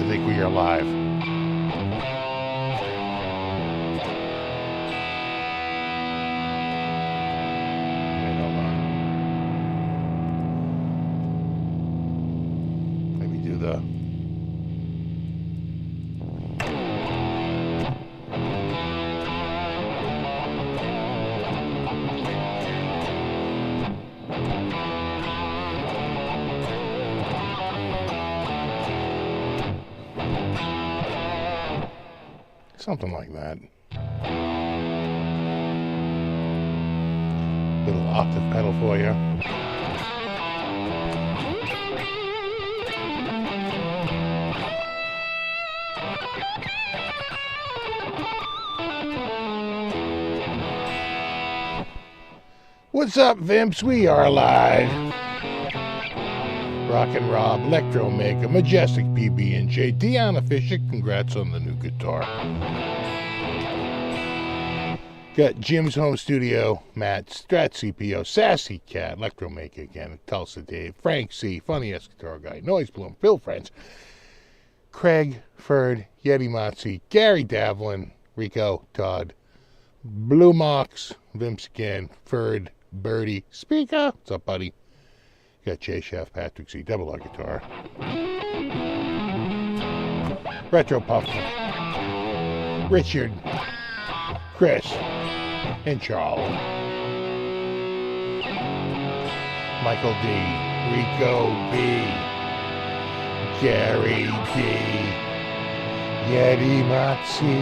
think we are live. Wait, hold on. Maybe do the... Something like that. Little octave pedal for you. What's up, Vimps? We are live. Rockin' Rob, Electro Maker, Majestic PB&J, Deanna Fisher, congrats on the new guitar. Got Jim's Home Studio, Matt, Strat CPO, Sassy Cat, Electro Maker again, Tulsa Dave, Frank C, Funny Ass Guitar Guy, Noise Bloom, Phil Friends, Craig, Ferd, Yeti Motzi, Gary Davlin, Rico, Todd, Blue Mox, Vimps again, Ferd, Birdie, Speaker, what's up, buddy? Got Jay Chef, Patrick C, Double R Guitar, Retro Puff, Richard, Chris, and Charles, Michael D, Rico B, Gary D, Yeti Matzi,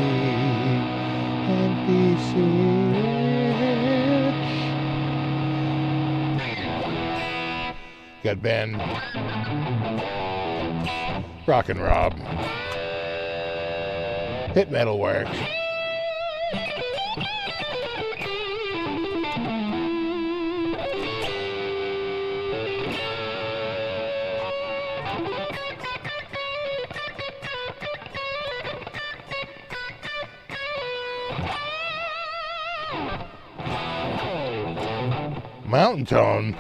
and PC. Got Ben, Rockin' Rob, Hit Metal Works, Mountain Tone,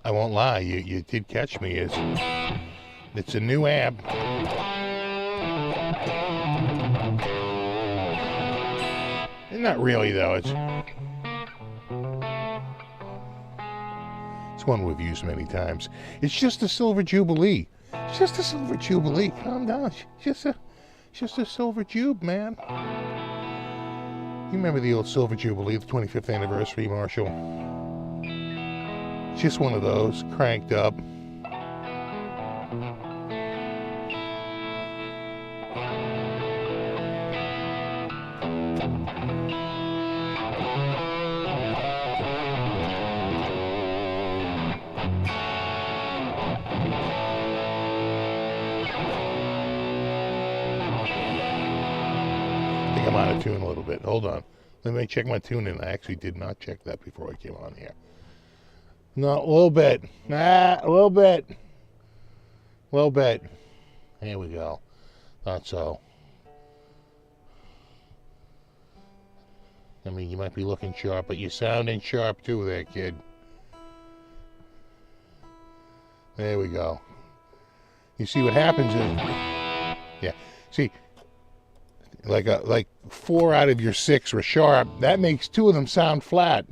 I won't lie, you did catch me. It's a new amp. And not really though, it's one we've used many times. It's just a Silver Jubilee. It's just a Silver Jubilee. Calm down. It's just a Silver Jube, man. You remember the old Silver Jubilee, the 25th anniversary, Marshall? Just one of those, cranked up. I think I'm out of tune a little bit. Hold on. Let me check my tuning. I actually did not check that before I came on here. No, a little bit. A little bit. A little bit. Here we go. Thought so. I mean, you might be looking sharp, but you're sounding sharp too there, kid. There we go. You see what happens is... Yeah. See, like 4 out of your 6 were sharp. That makes 2 of them sound flat.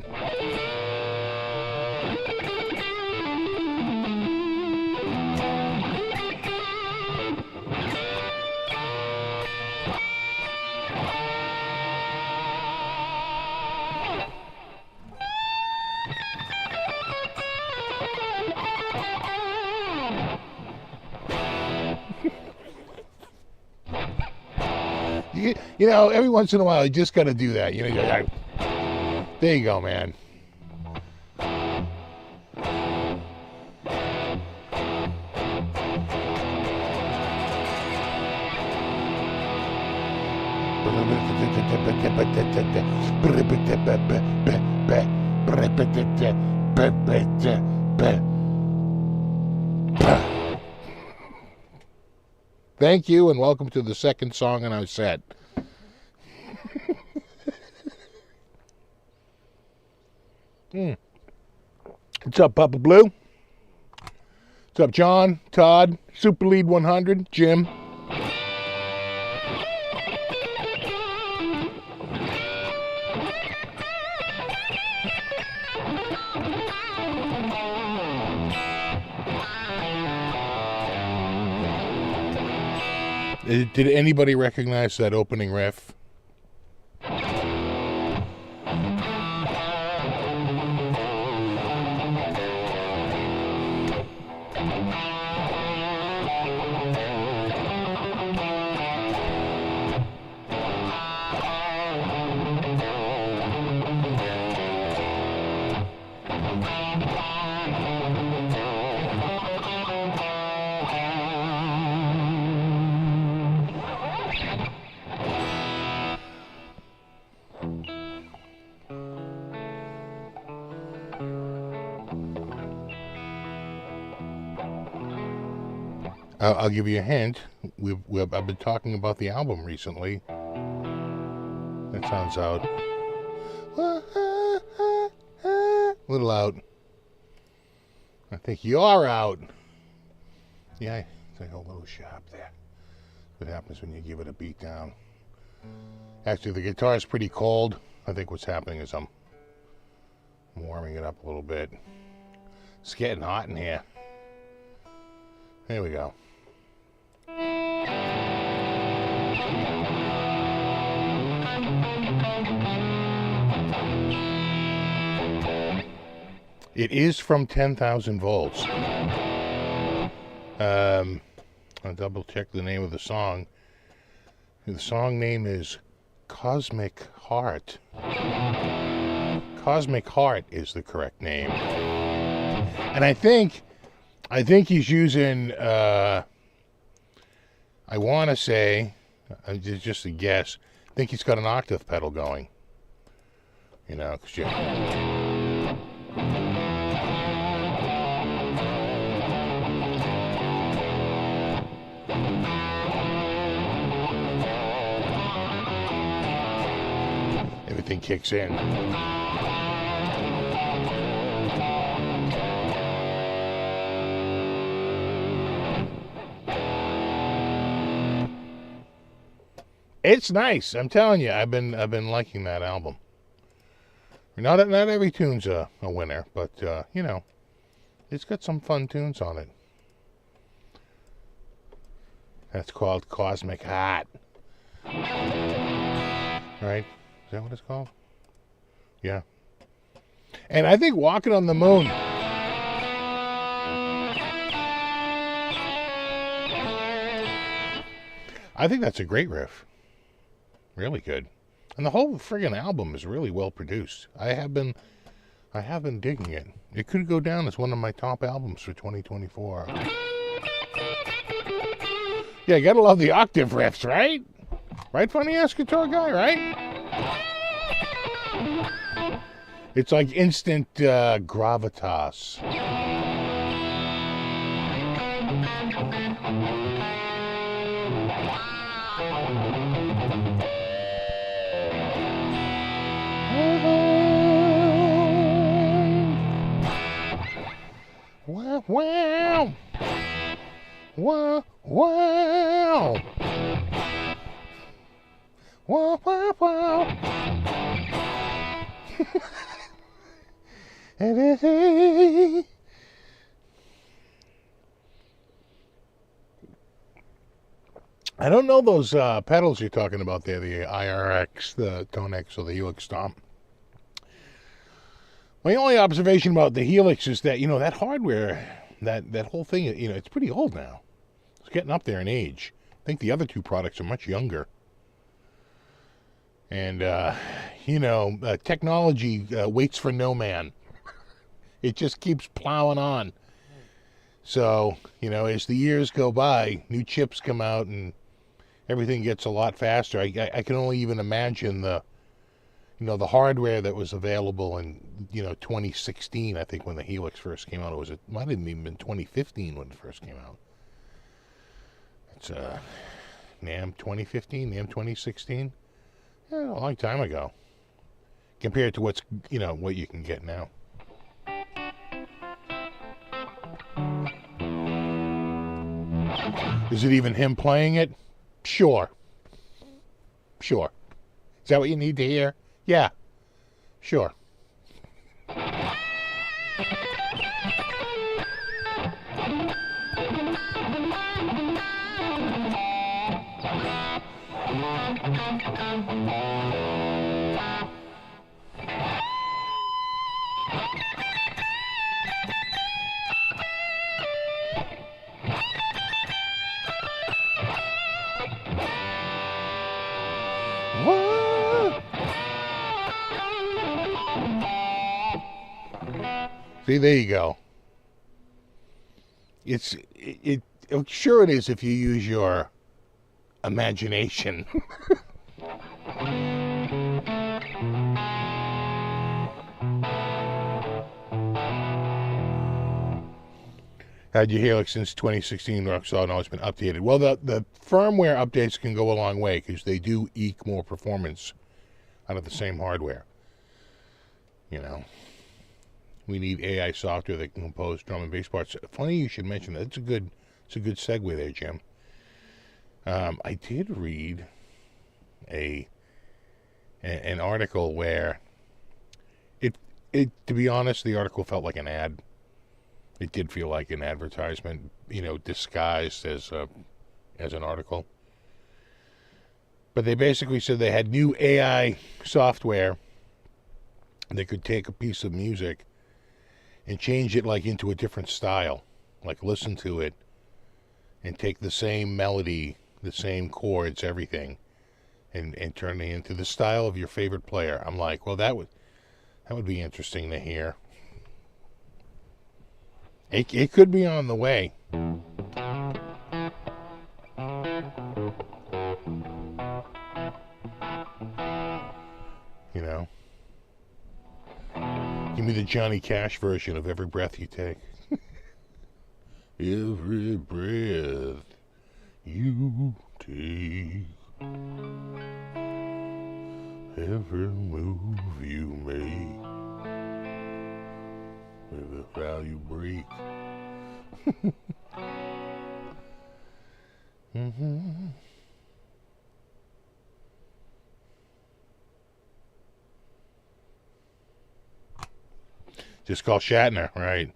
You know, every once in a while, you just got to do that. You know, there you go, man. Thank you, and welcome to the second song in our set. What's up, Papa Blue? What's up, John, Todd, Super Lead 100, Jim? Did anybody recognize that opening riff? I'll give you a hint. I've been talking about the album recently. That sounds out. A little out. I think you're out. Yeah, it's like a little sharp there. What happens when you give it a beat down? Actually, the guitar is pretty cold. I think what's happening is I'm warming it up a little bit. It's getting hot in here. There we go. It is from 10,000 volts. I'll double check the name of the song. The song name is Cosmic Heart. Cosmic Heart is the correct name. And I think he's using, I want to say, just a guess, I think he's got an octave pedal going. You know, because you... everything kicks in. It's nice. I'm telling you, I've been liking that album. Not every tune's a winner, but you know, it's got some fun tunes on it. That's called Cosmic Heart. Right? Is that what it's called? Yeah. And I think Walking on the Moon. I think that's a great riff. Really good. And the whole friggin' album is really well produced. I have been digging it. It could go down as one of my top albums for 2024. Yeah, you gotta love the octave riffs, right? Right, funny ass guitar guy, right? It's like instant gravitas. Wow, wow. Wow, wow. Wow, wow, wow. I don't know those pedals you're talking about there, the IRX, the Tone X, or the Helix Stomp. My only observation about the Helix is that, you know, that hardware, that whole thing, you know, it's pretty old now. It's getting up there in age. I think the other two products are much younger. And, you know, technology waits for no man. It just keeps plowing on. So, you know, as the years go by, new chips come out and everything gets a lot faster. I can only even imagine the, you know, the hardware that was available in, you know, 2016, I think, when the Helix first came out. It might have even been 2015 when it first came out. It's NAMM 2015, NAMM 2016. Yeah, a long time ago. Compared to what's, you know, what you can get now. Is it even him playing it? Sure. Sure. Is that what you need to hear? Yeah. Sure. See, there you go. Sure it is if you use your imagination. How'd you hear, like, since 2016, Rockstar now it's been updated? Well, the firmware updates can go a long way because they do eke more performance out of the same hardware. You know, we need AI software that can compose drum and bass parts. Funny you should mention that. It's a good segue there, Jim. I did read an article where it to be honest, the article felt like an ad. It did feel like an advertisement, you know, disguised as an article. But they basically said they had new AI software that could take a piece of music and change it like into a different style. Like listen to it and take the same melody, the same chords, everything, and turn it into the style of your favorite player. I'm like, well, that would be interesting to hear. It could be on the way. You know? Give me the Johnny Cash version of Every Breath You Take. Every breath you take, every move you make, every vow you break. Just call Shatner, right?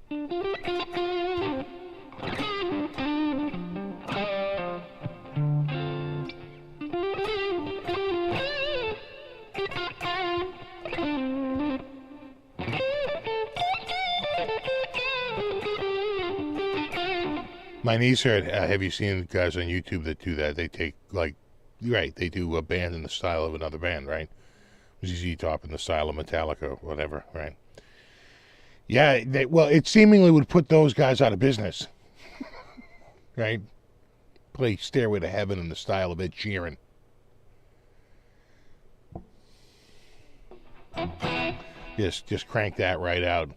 My niece heard, have you seen guys on YouTube that do that? They take, like, right, they do a band in the style of another band, right? ZZ Top in the style of Metallica or whatever, right? Yeah, well, it seemingly would put those guys out of business, right? Play Stairway to Heaven in the style of Ed Sheeran. Just crank that right out.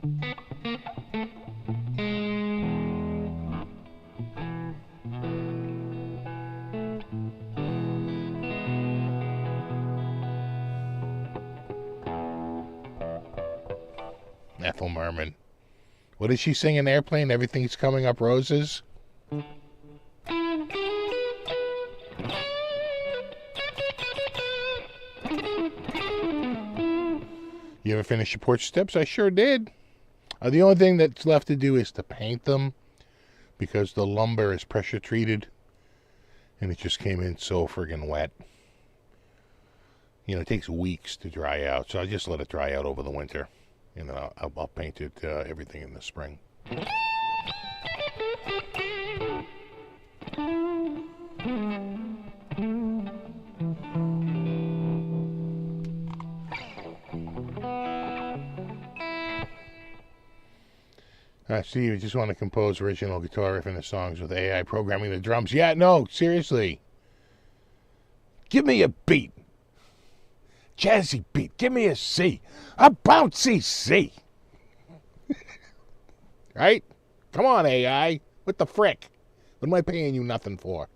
Ethel Merman. What did she sing in Airplane? Everything's Coming Up Roses? You ever finish your porch steps? I sure did. The only thing that's left to do is to paint them because the lumber is pressure treated and it just came in so friggin' wet. You know, it takes weeks to dry out, so I just let it dry out over the winter. And then I'll paint it, everything in the spring. Steve, you just want to compose original guitar riff in the songs with AI programming the drums. Yeah, no, seriously. Give me a beat. Jazzy beat. Give me a C. A bouncy C. Right? Come on, AI. What the frick? What am I paying you nothing for?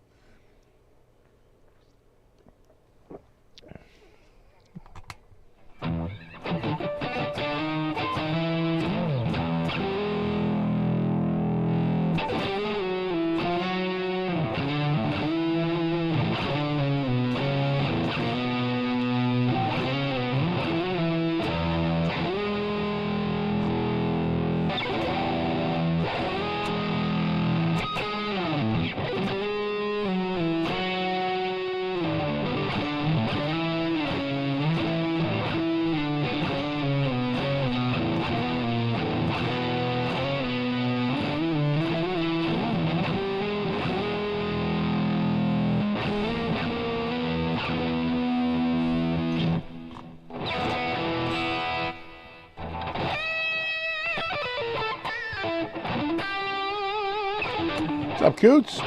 What's up, Coots?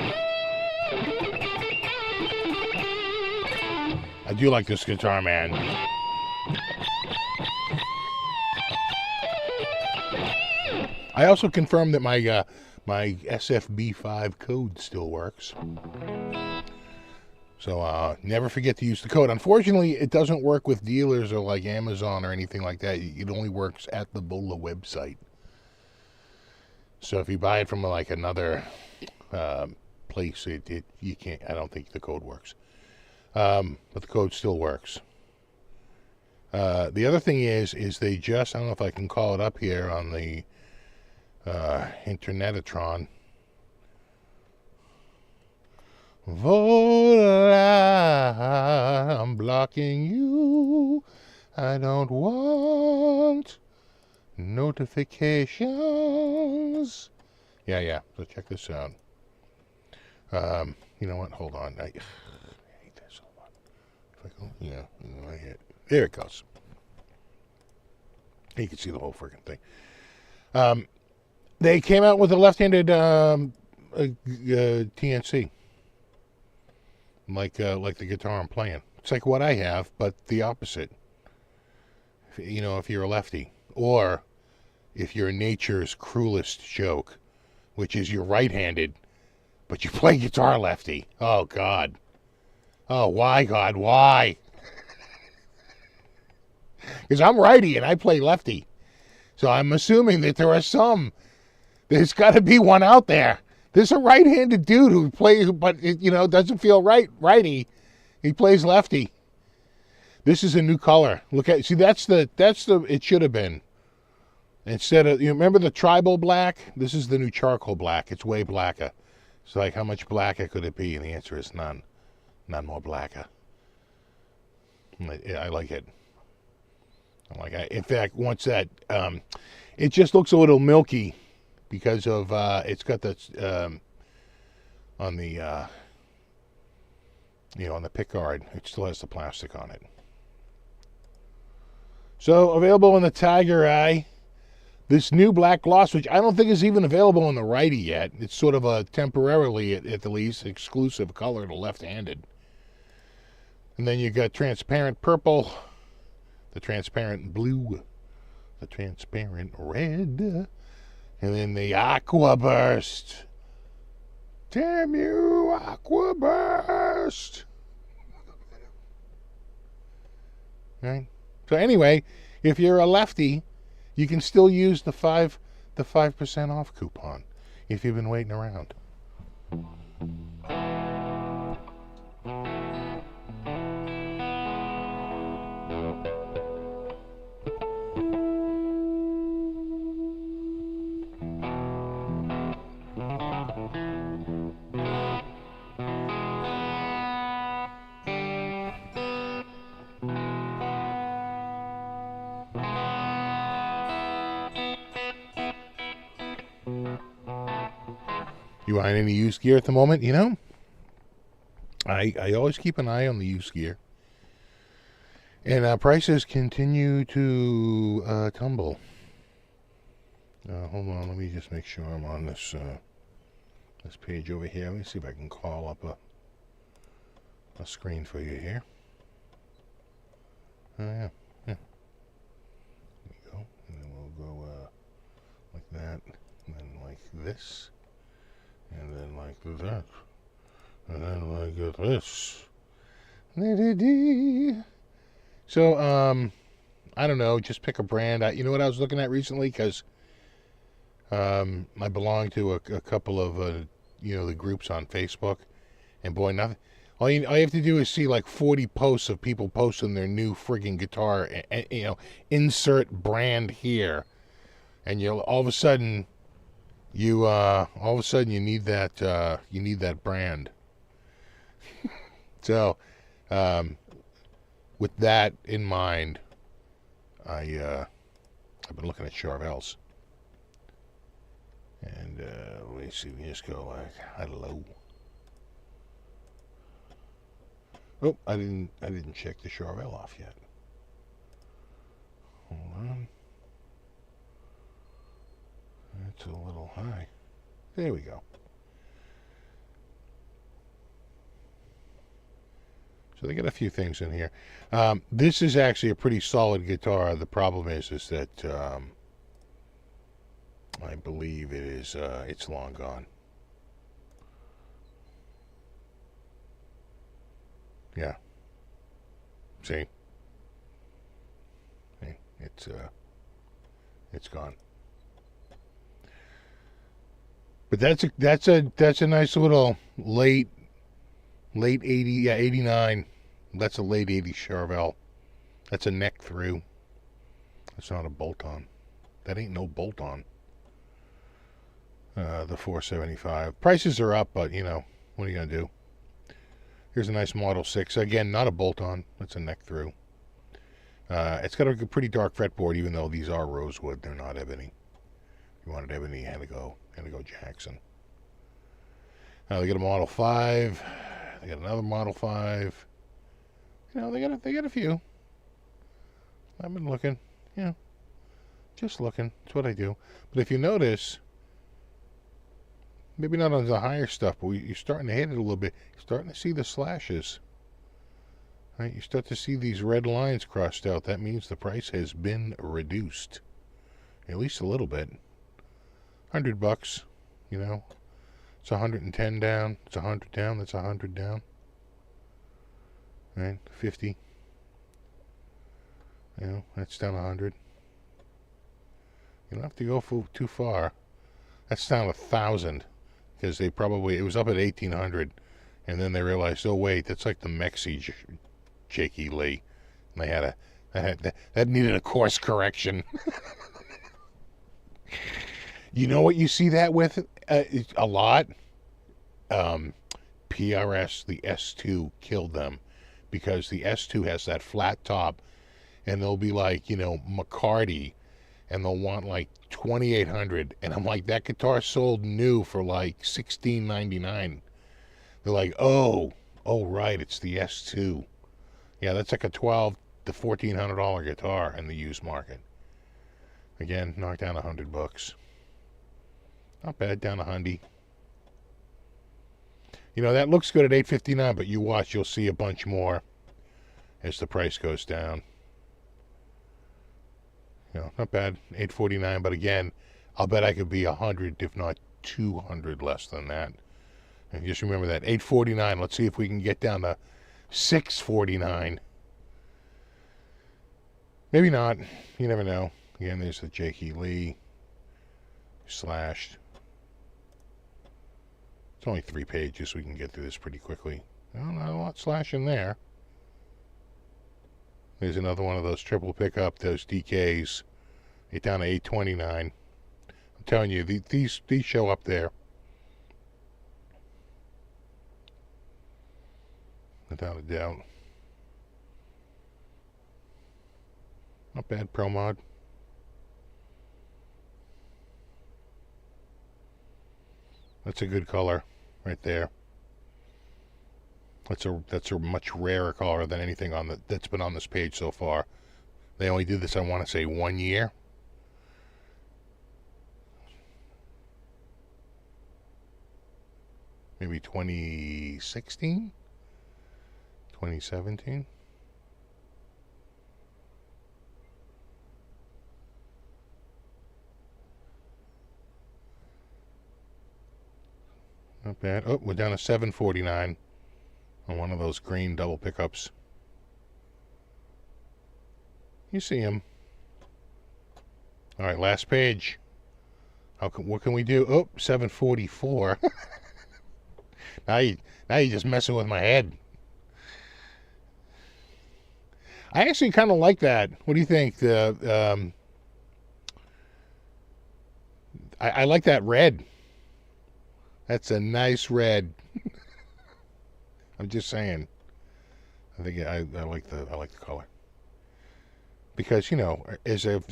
I do like this guitar, man. I also confirmed that my my SFB 5 code still works. So never forget to use the code. Unfortunately, it doesn't work with dealers or like Amazon or anything like that. It only works at the Vola website. So if you buy it from like another place, you can't. I don't think the code works. But the code still works. The other thing is they just, I don't know if I can call it up here on the Internetatron. Vola, I'm blocking you. I don't want notifications. Yeah. So check this out. You know what? Hold on. I hate this a lot. If I go, yeah, right here. There it goes. You can see the whole freaking thing. They came out with a left-handed TNC, like the guitar I'm playing. It's like what I have, but the opposite. You know, if you're a lefty, or if you're nature's cruelest joke, which is you're right-handed, but you play guitar lefty. Oh God. Oh, why, God? Why? Because I'm righty and I play lefty. So I'm assuming that there's got to be one out there. There's a right-handed dude who plays, but doesn't feel righty. He plays lefty. This is a new color. Look at, see, that's the, it should have been. Instead of, you remember the tribal black? This is the new charcoal black. It's way blacker. It's like, how much blacker could it be? And the answer is none. None more blacker. I like it. In fact, once that, it just looks a little milky because of, it's got the, on the, on the pickguard, it still has the plastic on it. So, available in the Tiger Eye, this new black gloss, which I don't think is even available in the righty yet. It's sort of a temporarily, at the least, exclusive color to left-handed. And then you got transparent purple, the transparent blue, the transparent red, and then the aqua burst. Damn you, aqua burst! Right? So anyway, if you're a lefty, you can still use the 5% off coupon if you've been waiting around. You buying any used gear at the moment? You know, I always keep an eye on the used gear. And prices continue to tumble. Hold on, let me just make sure I'm on this this page over here. Let me see if I can call up a screen for you here. Yeah. There we go. And then we'll go like that, and then like this. And then like that. And then like this. So, I don't know, just pick a brand. You know what I was looking at recently? Because I belong to a couple of, the groups on Facebook. And boy, nothing. All you have to do is see like 40 posts of people posting their new friggin' guitar. And, insert brand here. And you'll all of a sudden... you need that brand. So, with that in mind, I've been looking at Charvels, and let me see. We just go like hello. Oh, I didn't check the Charvel off yet. Hold on. That's a little high. There we go. So they got a few things in here. This is actually a pretty solid guitar. The problem is that I believe it is it's long gone. Yeah. See? It's gone. But that's a nice little late 80, yeah, 89. That's a late 80 Charvel. That's a neck through. That's not a bolt on. That ain't no bolt on. The 475. Prices are up, but you know, what are you gonna do? Here's a nice Model 6. Again, not a bolt on. That's a neck through. It's got a pretty dark fretboard, even though these are rosewood. They're not ebony. If you wanted ebony, you had to go Jackson. They got a Model 5. They got another Model 5. You know, they got a few. I've been looking. Yeah. Just looking. That's what I do. But if you notice, maybe not on the higher stuff, but you're starting to hit it a little bit. You're starting to see the slashes. Right? You start to see these red lines crossed out. That means the price has been reduced. At least a little bit. $100, you know. It's 110 down. It's 100 down. That's 100 down. Right? 50. You know, that's down 100. You don't have to go too far. That's down 1,000. Because it was up at 1,800. And then they realized, oh wait, that's like the Mexi Jakey Lee. And that needed a course correction. You know what you see that with a lot? PRS, the S2 killed them. Because the S2 has that flat top. And they'll be like, you know, McCarty. And they'll want like 2,800. And I'm like, that guitar sold new for like $1,699. They're like, oh right, it's the S2. Yeah, that's like a $1,200 to $1,400 guitar in the used market. Again, knocked down $100. Not bad, down $100. You know, that looks good at $859, but you watch, you'll see a bunch more as the price goes down. You know, not bad, $849, but again, I'll bet I could be 100, if not 200 less than that. And just remember that, $849. Let's see if we can get down to $649. Maybe not. You never know. Again, there's the Jakey Lee. Slashed. It's only 3 pages, so we can get through this pretty quickly. Well, not a lot slashing there. There's another one of those triple pickup, those DKs. Get down to $829. I'm telling you, these show up there. Without a doubt. Not bad, Pro Mod. That's a good color right there. That's a much rarer color than anything that's been on this page so far. They only did this, I want to say, 1 year. Maybe 2016? 2017? Not bad. Oh, we're down to $749 on one of those green double pickups. You see him. All right, last page. What can we do? Oh, $744. Now you're just messing with my head. I actually kind of like that. What do you think? I like that red. That's a nice red. I'm just saying. I think I like the color. Because, you know, as I've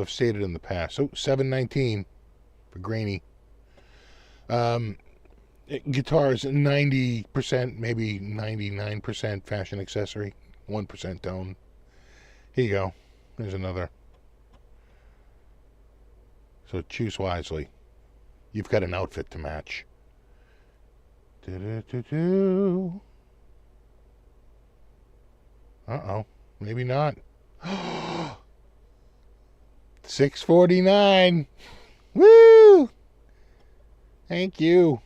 stated in the past, so $719 for grainy. Guitar is 90%, maybe 99% fashion accessory, 1% tone. Here you go. There's another. So choose wisely. You've got an outfit to match. Uh-oh. Maybe not. 649. Woo! Thank you.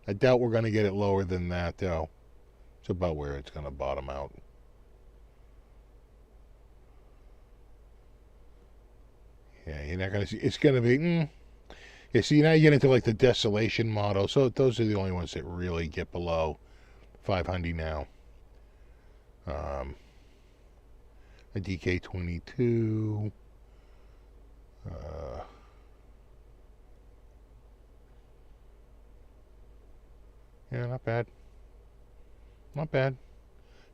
I doubt we're going to get it lower than that, though. It's about where it's going to bottom out. Yeah, you're not going to see. It's going to be. Yeah, see, now you get into like the Desolation model. So those are the only ones that really get below 500 now. A DK22. Yeah, not bad. Not bad.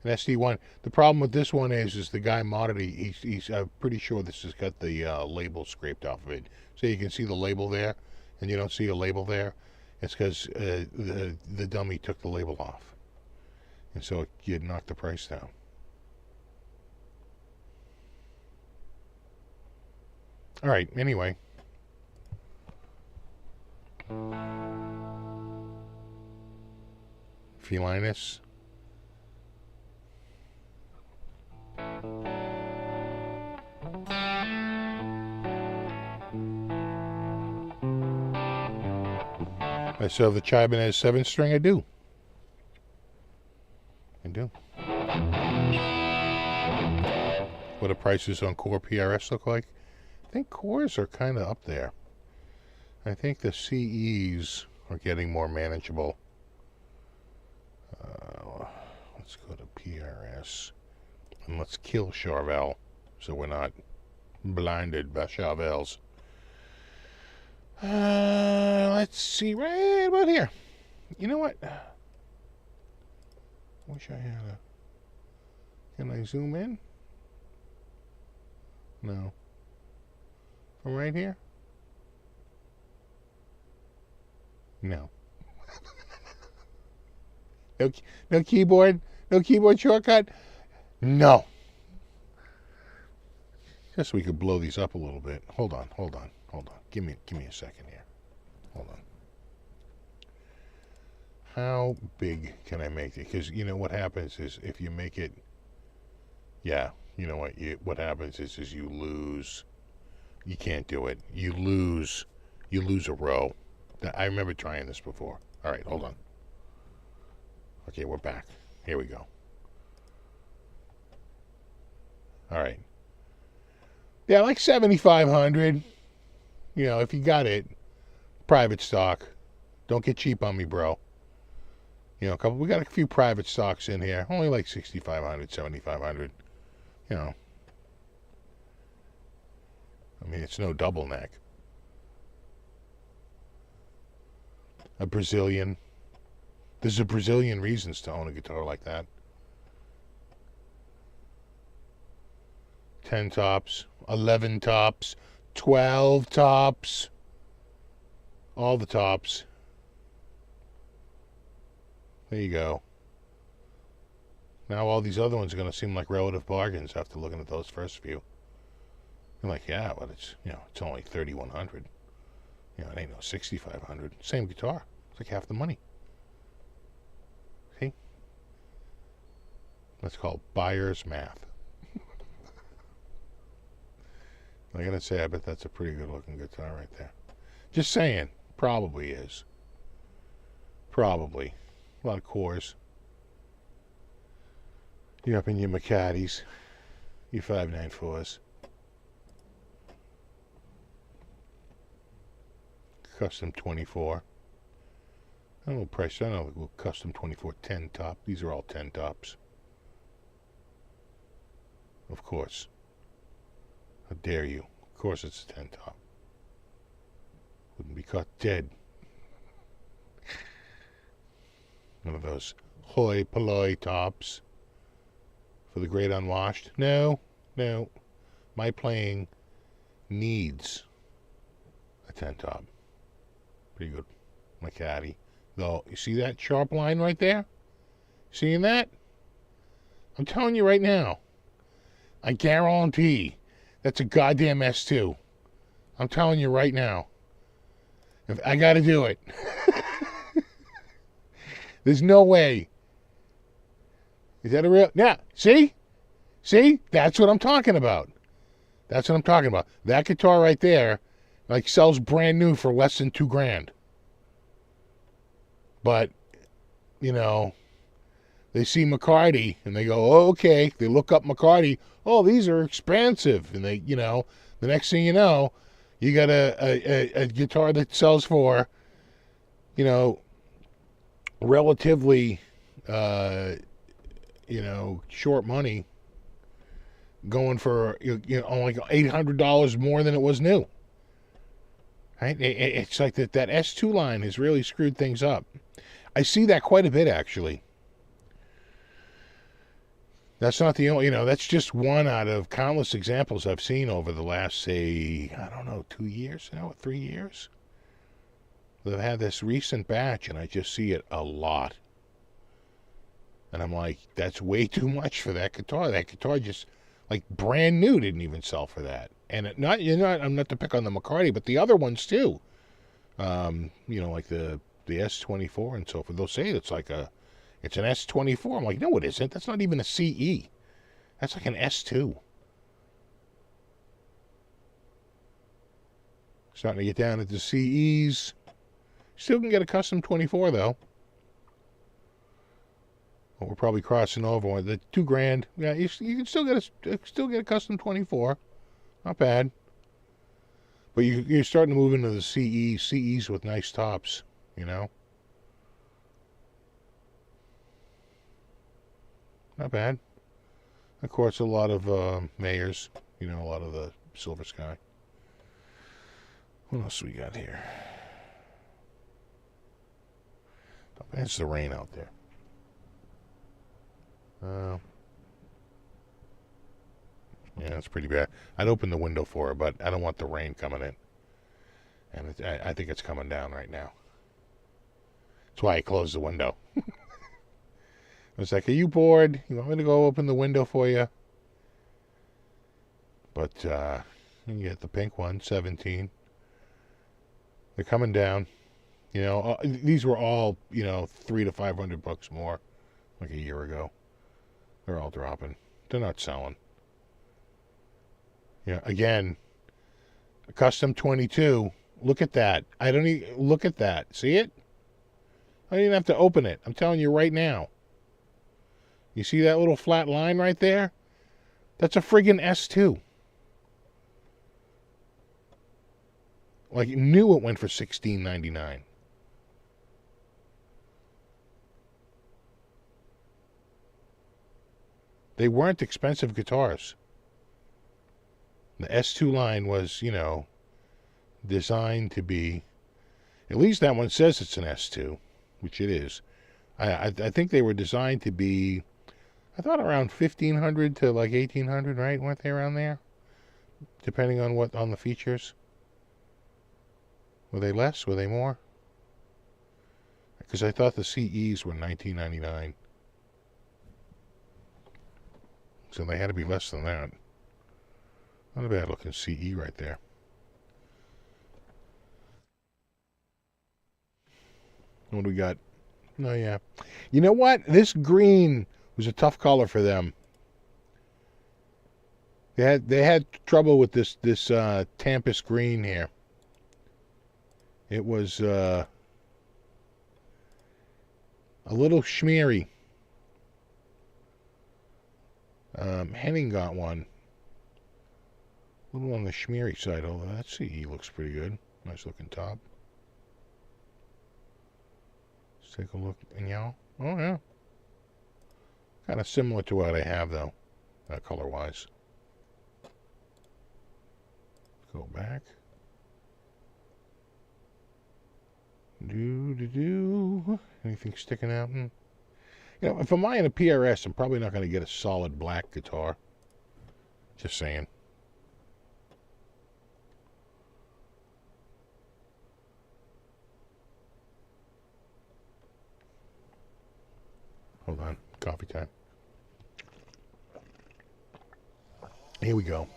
An SD1. The problem with this one is the guy modded it. He's I'm pretty sure this has got the label scraped off of it. So you can see the label there, and you don't see a label there. It's because the dummy took the label off, and so you knocked the price down. All right. Anyway. Felinus. I still have the Chibanez 7-string. I do. What do prices on Core PRS look like? I think Cores are kind of up there. I think the CEs are getting more manageable. Let's go to PRS. And let's kill Charvel so we're not blinded by Charvels. Let's see, right about here. You know what? Wish I had a... Can I zoom in? No. From right here? No. No keyboard? No keyboard shortcut? No. Just so we could blow these up a little bit. Hold on. Give me a second here. Hold on. How big can I make it? Because you know what happens is if you make it, yeah, you know what happens is you lose. You can't do it. You lose a row. I remember trying this before. All right, hold on. Okay, we're back. Here we go. All right. Yeah, like 7,500. You know, if you got it, private stock. Don't get cheap on me, bro. You know, we got a few private stocks in here. Only like 6,500, 7,500. You know. I mean, it's no double neck. A Brazilian. There's a Brazilian reasons to own a guitar like that. 10 tops, 11 tops, 12 tops. All the tops. There you go. Now all these other ones are going to seem like relative bargains after looking at those first few. I'm like, yeah, but it's, you know, it's only 3,100. You know, it ain't no 6,500. Same guitar. It's like half the money. See? That's called buyer's math. I gotta say, I bet that's a pretty good looking guitar right there. Just saying. Probably is. Probably. A lot of cores. You're up in your Macatis. Your 594s. Custom 24. I don't know price. I don't know. Custom 24 10 top. These are all 10 tops. Of course. How dare you? Of course it's a 10 top. Wouldn't be caught dead. One of those hoi polloi tops for the great unwashed. No. My playing needs a 10 top. Pretty good. My caddy. Though, you see that sharp line right there? Seeing that? I'm telling you right now. I guarantee that's a goddamn S2. I'm telling you right now. If I gotta do it. There's no way. Is that a real? Yeah. See? That's what I'm talking about. That's what I'm talking about. That guitar right there, like, sells brand new for less than $2,000. But, you know, they see McCarty and they go, oh, okay. They look up McCarty. Oh, these are expensive. And they, you know, the next thing you know, you got a guitar that sells for, you know, relatively, you know, short money, going for, you know, like $800 more than it was new. Right? It's like that S2 line has really screwed things up. I see that quite a bit, actually. That's not the only, you know, that's just one out of countless examples I've seen over the last, say, I don't know, 2 years now, 3 years. They've had this recent batch, and I just see it a lot. And I'm like, that's way too much for that guitar. That guitar just, like, brand new, didn't even sell for that. And it not, you know, I'm not to pick on the McCarty, but the other ones too. You know, like the S24 and so forth. They'll say it's like it's an S24. I'm like, no, it isn't. That's not even a CE. That's like an S2. Starting to get down into CEs. Still can get a custom 24 though. Well, we're probably crossing over the $2,000. Yeah, you can still get a custom 24. Not bad. But you're starting to move into the CEs with nice tops, you know. Not bad. Of course, a lot of Mayors, you know, a lot of the Silver Sky. What else we got here? Oh, it's the rain out there. Yeah, it's pretty bad. I'd open the window for it, but I don't want the rain coming in. And I think it's coming down right now. That's why I closed the window. I was like, are you bored? You want me to go open the window for you? But you get the pink one, 17. They're coming down. You know, these were all, you know, $300 to $500 more, like a year ago. They're all dropping. They're not selling. Yeah, again, a custom 22. Look at that. I don't even look at that. See it? I don't even have to open it. I'm telling you right now. You see that little flat line right there? That's a friggin' S2. Like, new it went for $16.99. They weren't expensive guitars. The S2 line was, you know, designed to be, at least that one says it's an S2, which it is. I think they were designed to be, I thought around 1,500 to like 1,800, right? Weren't they around there? Depending on the features. Were they less? Were they more? Because I thought the CEs were $19.99. So they had to be less than that. Not a bad looking CE right there. What do we got? Oh, yeah. You know what? This green was a tough color for them. They had trouble with this Tempest green here. It was a little schmeary. Henning got one. A little on the schmeary side, although that CE looks pretty good. Nice looking top. Let's take a look. And yeah. Oh, yeah. Kind of similar to what I have, though, color-wise. Go back. Anything sticking out? You know, if I'm buying a PRS, I'm probably not going to get a solid black guitar. Just saying. Hold on. Coffee time. Here we go.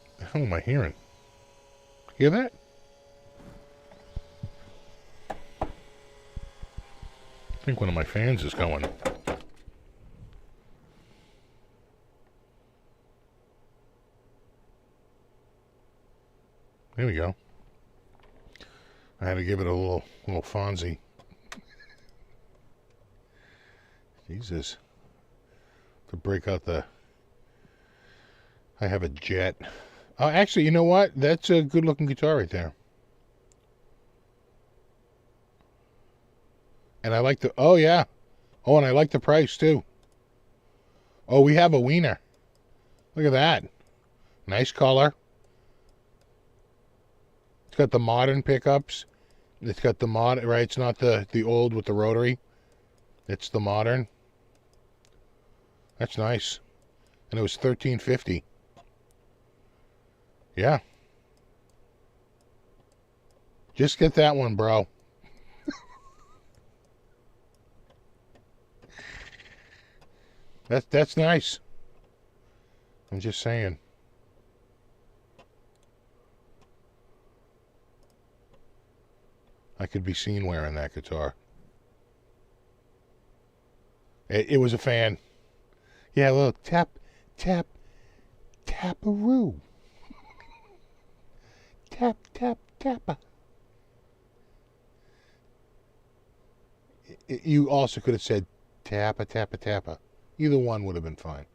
What the hell am I hearing? Hear that? I think one of my fans is going. There we go. I had to give it a little Fonzie. Jesus. To break out the... I have a Jet. Oh, actually, you know what? That's a good-looking guitar right there. And I like the... Oh, yeah. Oh, and I like the price, too. Oh, we have a Wiener. Look at that. Nice color. It's got the modern pickups. It's got the mod... Right, it's not the old with the rotary. It's the modern. That's nice. And it was $13.50. Yeah. Just get that one, bro. That's nice. I'm just saying. I could be seen wearing that guitar. It was a fan. Yeah, a little tap, tap, tap-a-roo. Tap, tap, tappa. You also could have said tappa, tappa, tappa. Either one would have been fine.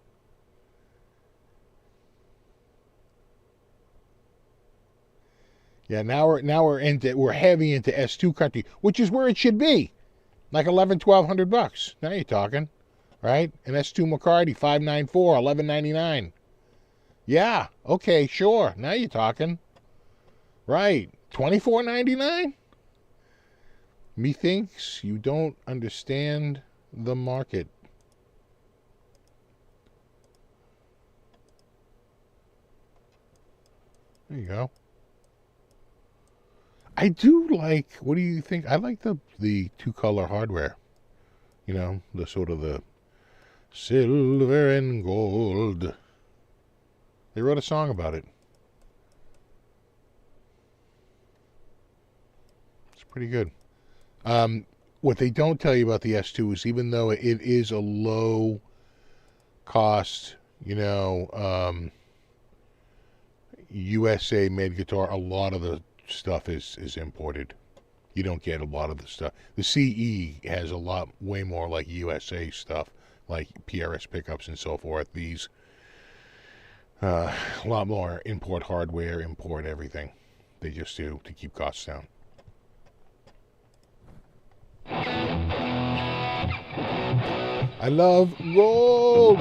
Yeah, now we're heavy into S2 country, which is where it should be. Like $1,100-$1,200. Now you're talking, right? An S2 McCarty 594, $11.99. Yeah, okay, sure. Now you're talking. Right, $24.99? Methinks you don't understand the market. There you go. I do like, what do you think? I like the two-color hardware. You know, the sort of the silver and gold. They wrote a song about it. It's pretty good. What they don't tell you about the S2 is even though it is a low cost, you know, USA made guitar, a lot of the stuff is imported. You don't get a lot of the stuff. The CE has way more like USA stuff, like PRS pickups and so forth. These, a lot more import hardware, import everything. They just do to keep costs down. I love gold.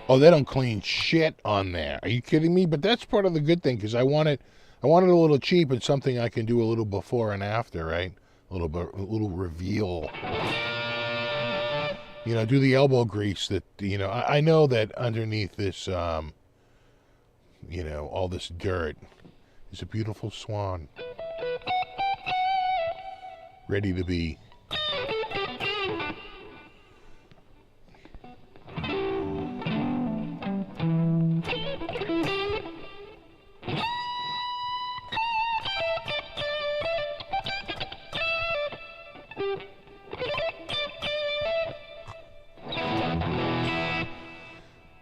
Oh, they don't clean shit on there. Are you kidding me? But that's part of the good thing because I want it a little cheap and something I can do a little before and after, right? A little reveal. You know, do the elbow grease that, you know, I know that underneath this, you know, all this dirt is a beautiful swan. Ready to be.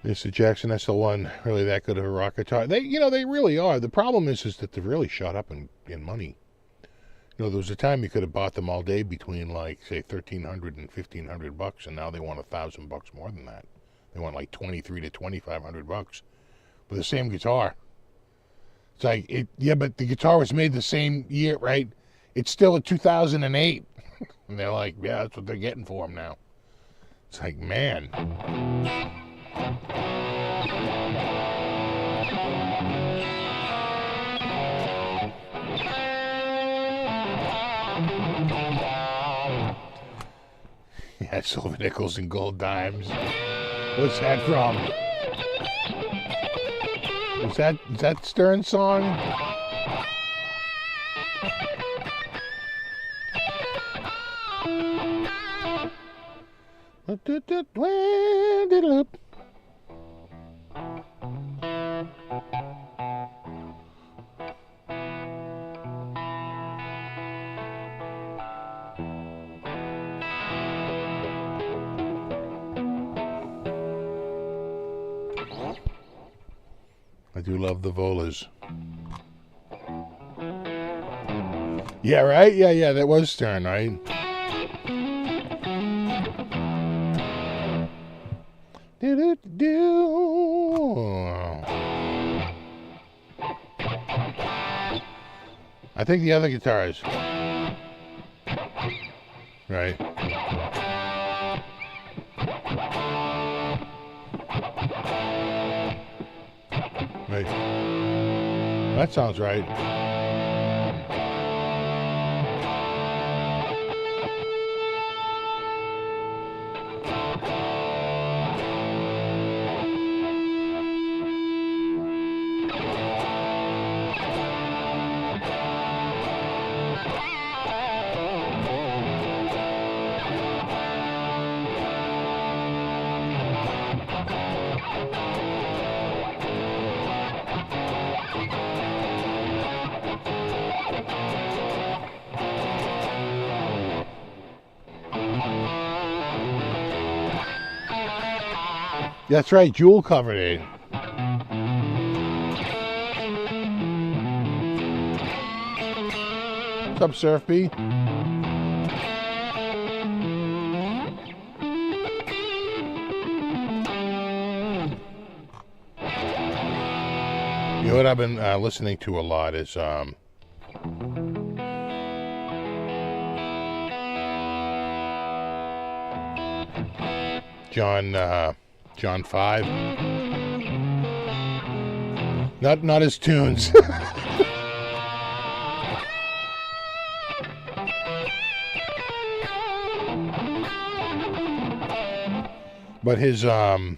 Mr. Jackson, that's the one really that good of a rock guitar. They really are. The problem is that they're really shot up in money. You know, there was a time you could have bought them all day between like say $1,300 and $1,500, and now they want $1,000 more than that. They want like $2,300 to $2,500 for the same guitar. It's like yeah, but the guitar was made the same year, right? It's still a 2008, and they're like, yeah, that's what they're getting for them now. It's like, man. Yeah, silver nickels and gold dimes. What's that from? Is that Stern song? I do love the Volas. Yeah, right? Yeah, that was Stern, right? I think the other guitars. Right. Right. That sounds right. That's right, Jewel covered it. What's up, Surf B? You know what I've been listening to a lot is John 5. Not his tunes. But his you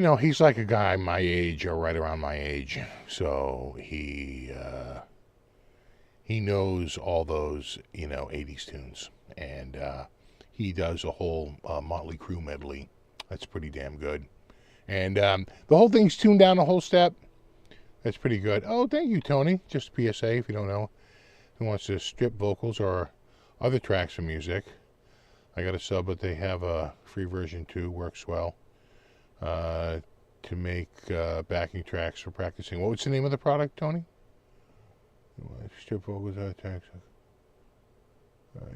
know, he's like a guy my age or right around my age. So he knows all those, you know, 80s tunes, and he does a whole Motley Crue medley. That's pretty damn good. And the whole thing's tuned down a whole step. That's pretty good. Oh, thank you, Tony. Just a PSA, if you don't know. Who wants to strip vocals or other tracks from music? I got a sub, but they have a free version too. Works well. To make backing tracks for practicing. What's the name of the product, Tony? Strip vocals, other tracks.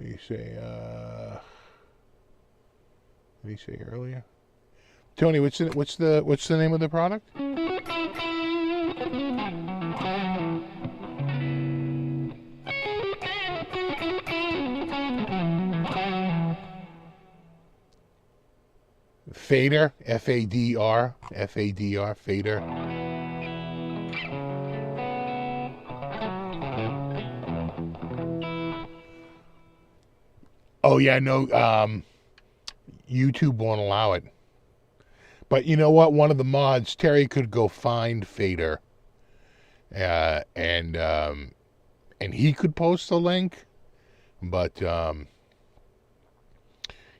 You say... What did he say earlier? Tony, what's the name of the product? Fader, F-A-D-R, F-A-D-R, Fader. Oh yeah, no. YouTube won't allow it. But you know what? One of the mods, Terry, could go find Fader, and he could post the link. But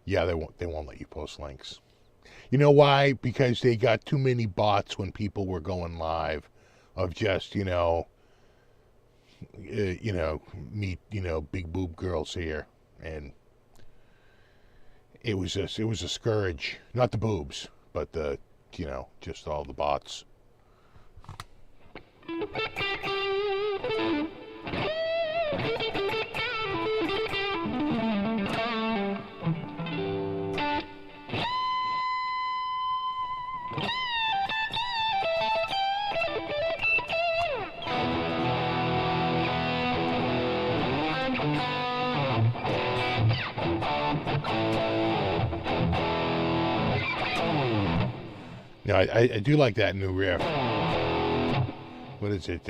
yeah, they won't let you post links. You know why? Because they got too many bots when people were going live, of just meet big boob girls here, and it was a scourge. Not the boobs, but the just all the bots. No, I do like that new riff. What is it?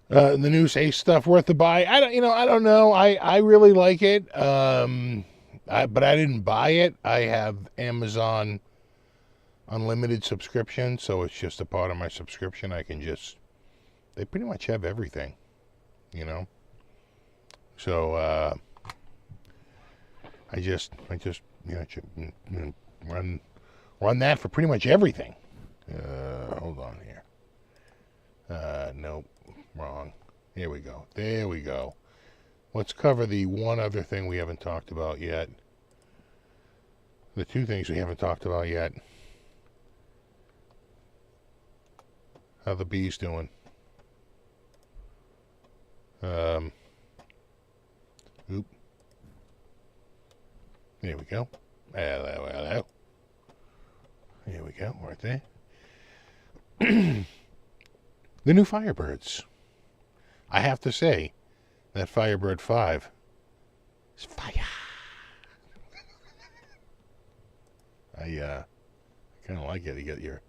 The new Ace stuff worth the buy? I don't know. I really like it. But I didn't buy it. I have Amazon Unlimited subscription, so it's just a part of my subscription. They pretty much have everything, So I just run that for pretty much everything. Hold on here. Nope. Wrong. Here we go. There we go. Let's cover the one other thing we haven't talked about yet. The two things we haven't talked about yet. How the bee's doing. Oop. There we go. Hello. Here we go. Right there. The new Firebirds. I have to say, that Firebird 5 is fire. I kind of like it. You got your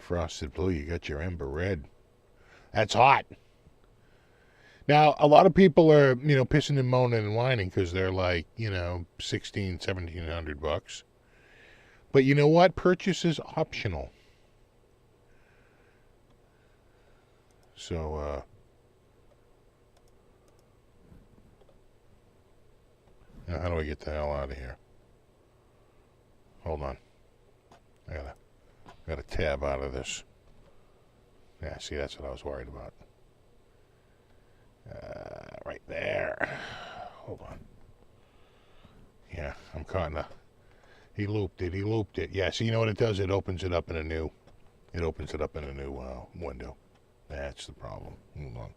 frosted blue, you got your ember red. That's hot. Now, a lot of people are, pissing and moaning and whining because they're like, $1,700. But you know what? Purchase is optional. So, now how do I get the hell out of here? Hold on. I gotta tab out of this. Yeah, see, that's what I was worried about. Right there. Hold on. Yeah, I'm caught in he looped it. Yeah, see, you know what it does? It opens it up in a new window. That's the problem. Hold on.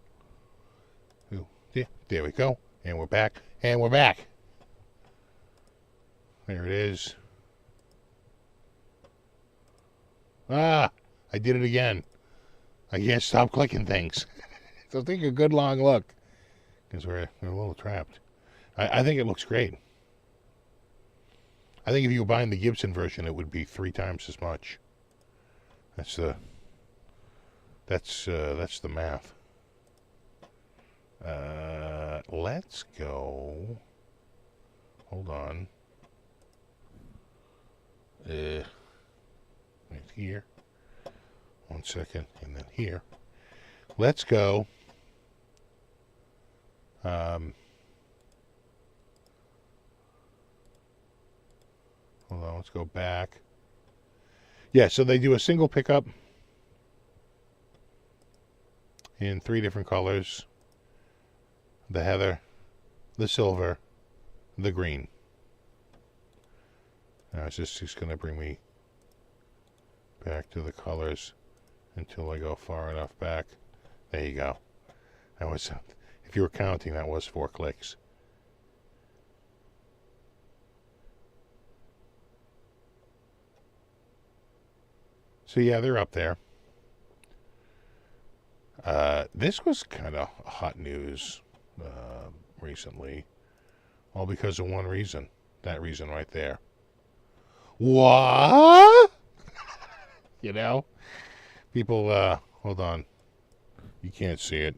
Ooh, there we go. And we're back. There it is. I did it again. I can't stop clicking things. So take a good long look. Because we're a little trapped. I think it looks great. I think if you were buying the Gibson version, it would be 3 times as much. That's the math. Let's go. Hold on. Right here. 1 second, and then here. Let's go. Hold on, let's go back. Yeah, so they do a single pickup in 3 different colors. The heather, the silver, the green. Now it's just going to bring me back to the colors until I go far enough back. There you go. That was, if you were counting, that was 4 clicks. So yeah, they're up there. This was kind of hot news recently, all because of one reason. That reason right there. What? People, hold on. You can't see it.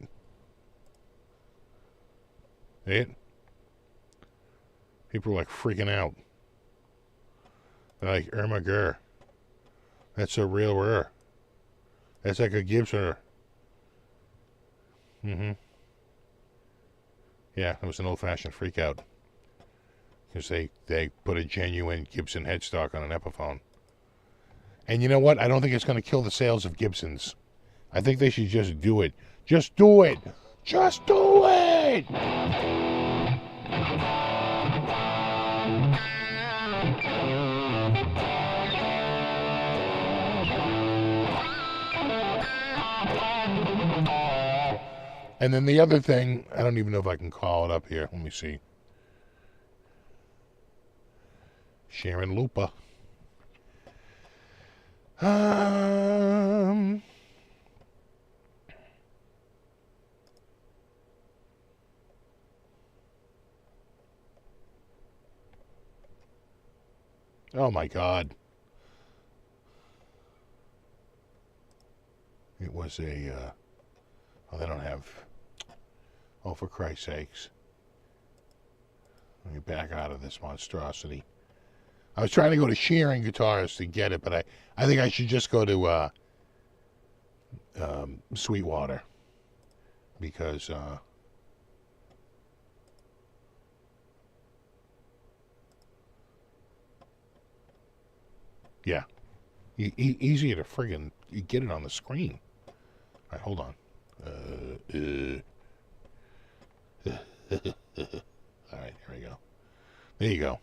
See it? People are like freaking out. They're like, Irma Gurr. That's a real rare. That's like a Gibson. Mm-hmm. Yeah, it was an old-fashioned freak out. Because they put a genuine Gibson headstock on an Epiphone. And you know what? I don't think it's going to kill the sales of Gibsons. I think they should just do it. Just do it! Just do it! And then the other thing, I don't even know if I can call it up here. Let me see. Sheeran Lupa. Oh my God. It was a, oh, they don't have, oh, for Christ's sakes. Let me back out of this monstrosity. I was trying to go to Sheeran Guitars to get it, but I think I should just go to Sweetwater. Because, yeah. Easier to friggin' get it on the screen. All right, hold on. All right, here we go. There you go.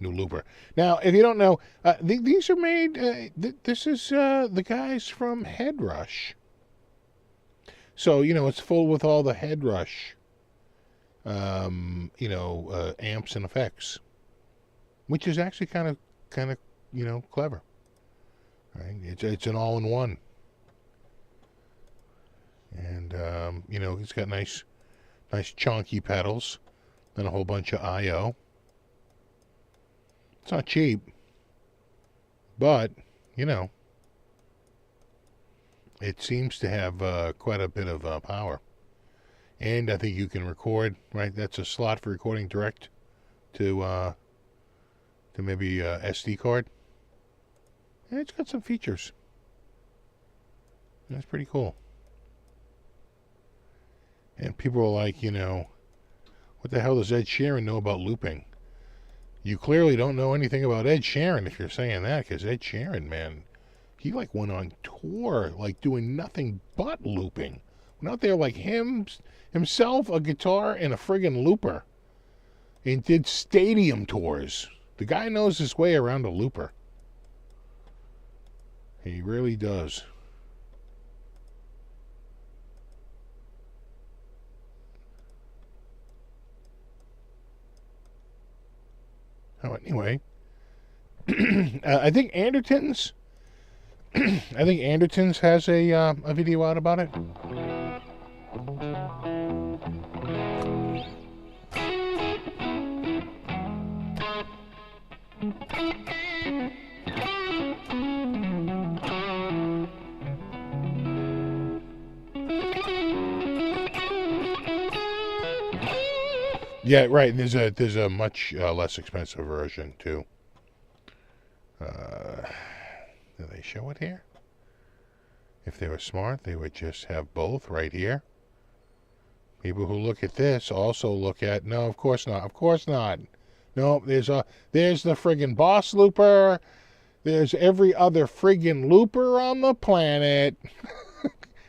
New looper. Now, if you don't know, these are made, this is the guys from Head Rush. So, you know, it's full with all the Head Rush, you know, amps and effects, which is actually kind of, you know, clever. Right? It's an all-in-one. And, you know, it's got nice chunky pedals and a whole bunch of I.O. It's not cheap, but, you know, it seems to have quite a bit of power. And I think you can record, right? That's a slot for recording direct to maybe a SD card. And it's got some features. That's pretty cool. And people are like, you know, what the hell does Ed Sheeran know about looping? You clearly don't know anything about Ed Sheeran if you're saying that, because Ed Sheeran, man, he like went on tour, like doing nothing but looping. Went out there like himself, a guitar, and a friggin' looper. And did stadium tours. The guy knows his way around a looper. He really does. Oh, anyway, I think Anderton's. I think Anderton's has a video out about it. Yeah, right. And there's a much less expensive version too. Do they show it here? If they were smart, they would just have both right here. People who look at this also look at, no, of course not. Of course not. No, there's the friggin' Boss looper. There's every other friggin' looper on the planet.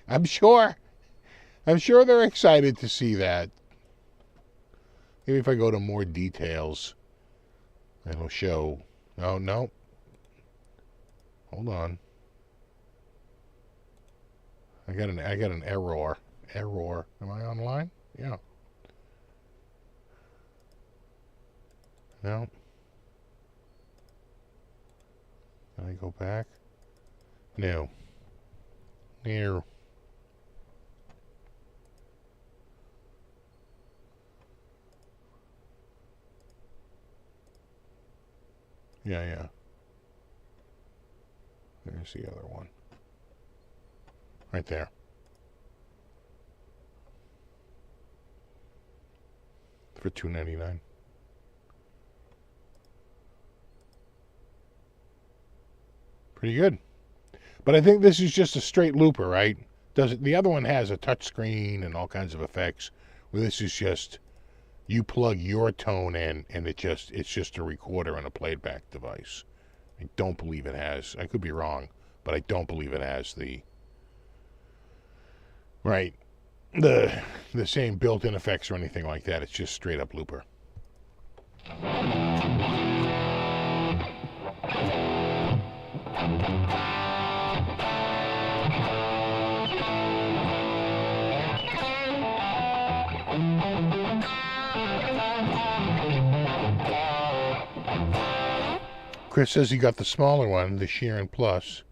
I'm sure they're excited to see that. Maybe if I go to more details, it'll show. Oh, no. Hold on. I got an error. Error. Am I online? Yeah. No. Can I go back? No. Here. Yeah. There's the other one. Right there. For $2.99. Pretty good. But I think this is just a straight looper, right? The other one has a touch screen and all kinds of effects. Well, this is just you plug your tone in and it's just a recorder and a playback device. I don't believe it has. I could be wrong, but I don't believe it has the same built-in effects or anything like that. It's just straight up looper. Chris says he got the smaller one, the Sheeran Plus.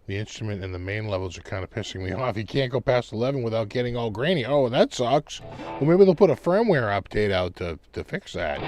The instrument and the main levels are kind of pissing me off. You can't go past 11 without getting all grainy. Oh, that sucks. Well, maybe they'll put a firmware update out to fix that.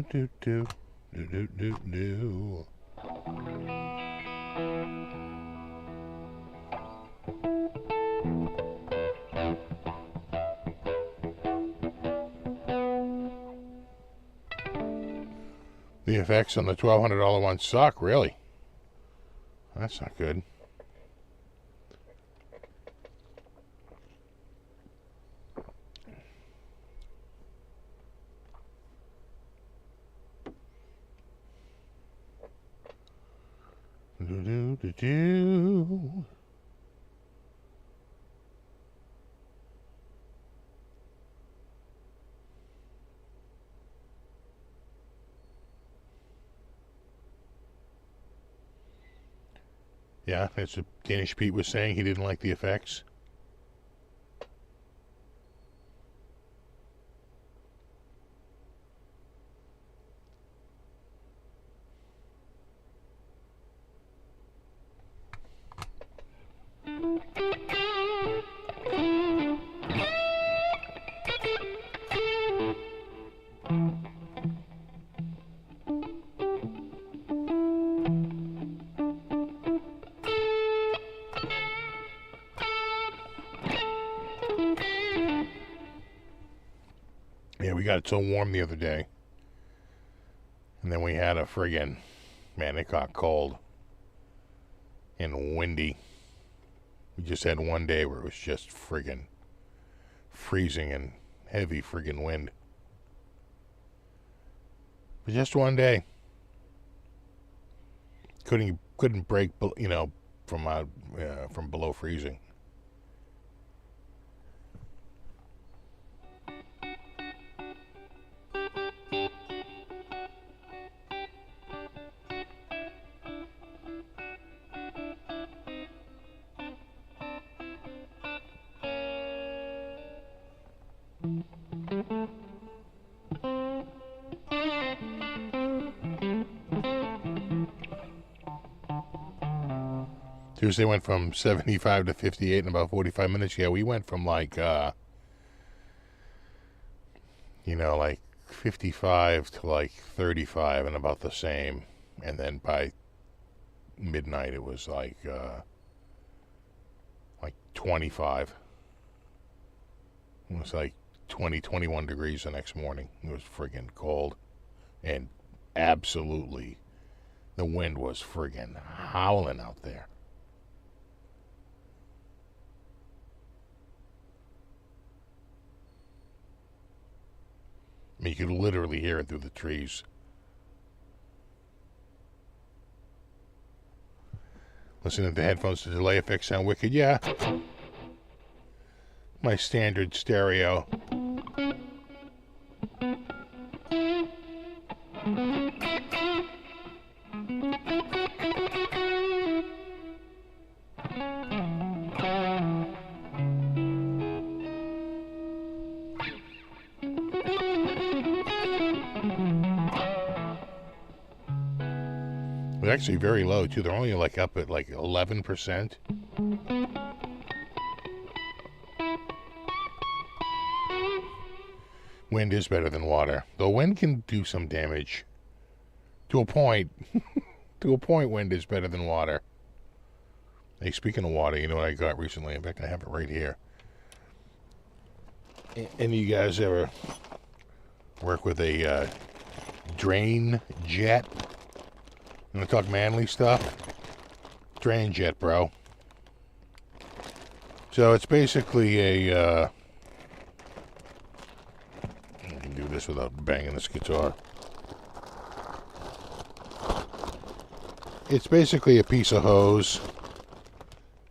Do do do do do do do. The effects on the $1,200 one suck, really. That's not good. Do do do do. Yeah, that's what Danish Pete was saying. He didn't like the effects. Yeah, we got it so warm the other day. And then we had a friggin', man, it got cold and windy. We just had one day where it was just friggin' freezing and heavy friggin' wind. But just one day. Couldn't break, you know, from below freezing. Tuesday went from 75 to 58 in about 45 minutes. Yeah, we went from like, you know, like 55 to like 35 and about the same. And then by midnight it was like 25. It was like 20, 21 degrees the next morning. It was friggin' cold. And absolutely, the wind was friggin' howling out there. I mean, you could literally hear it through the trees. Listening to the headphones, the delay effects sound wicked. Yeah. My standard stereo. They're actually very low too. They're only like up at like 11%. Wind is better than water. Though wind can do some damage. To a point. To a point, wind is better than water. Hey, speaking of water, you know what I got recently? In fact, I have it right here. Any of you guys ever work with a drain jet? You want to talk manly stuff? Drain jet, bro. So it's basically a... I can do this without banging this guitar. It's basically a piece of hose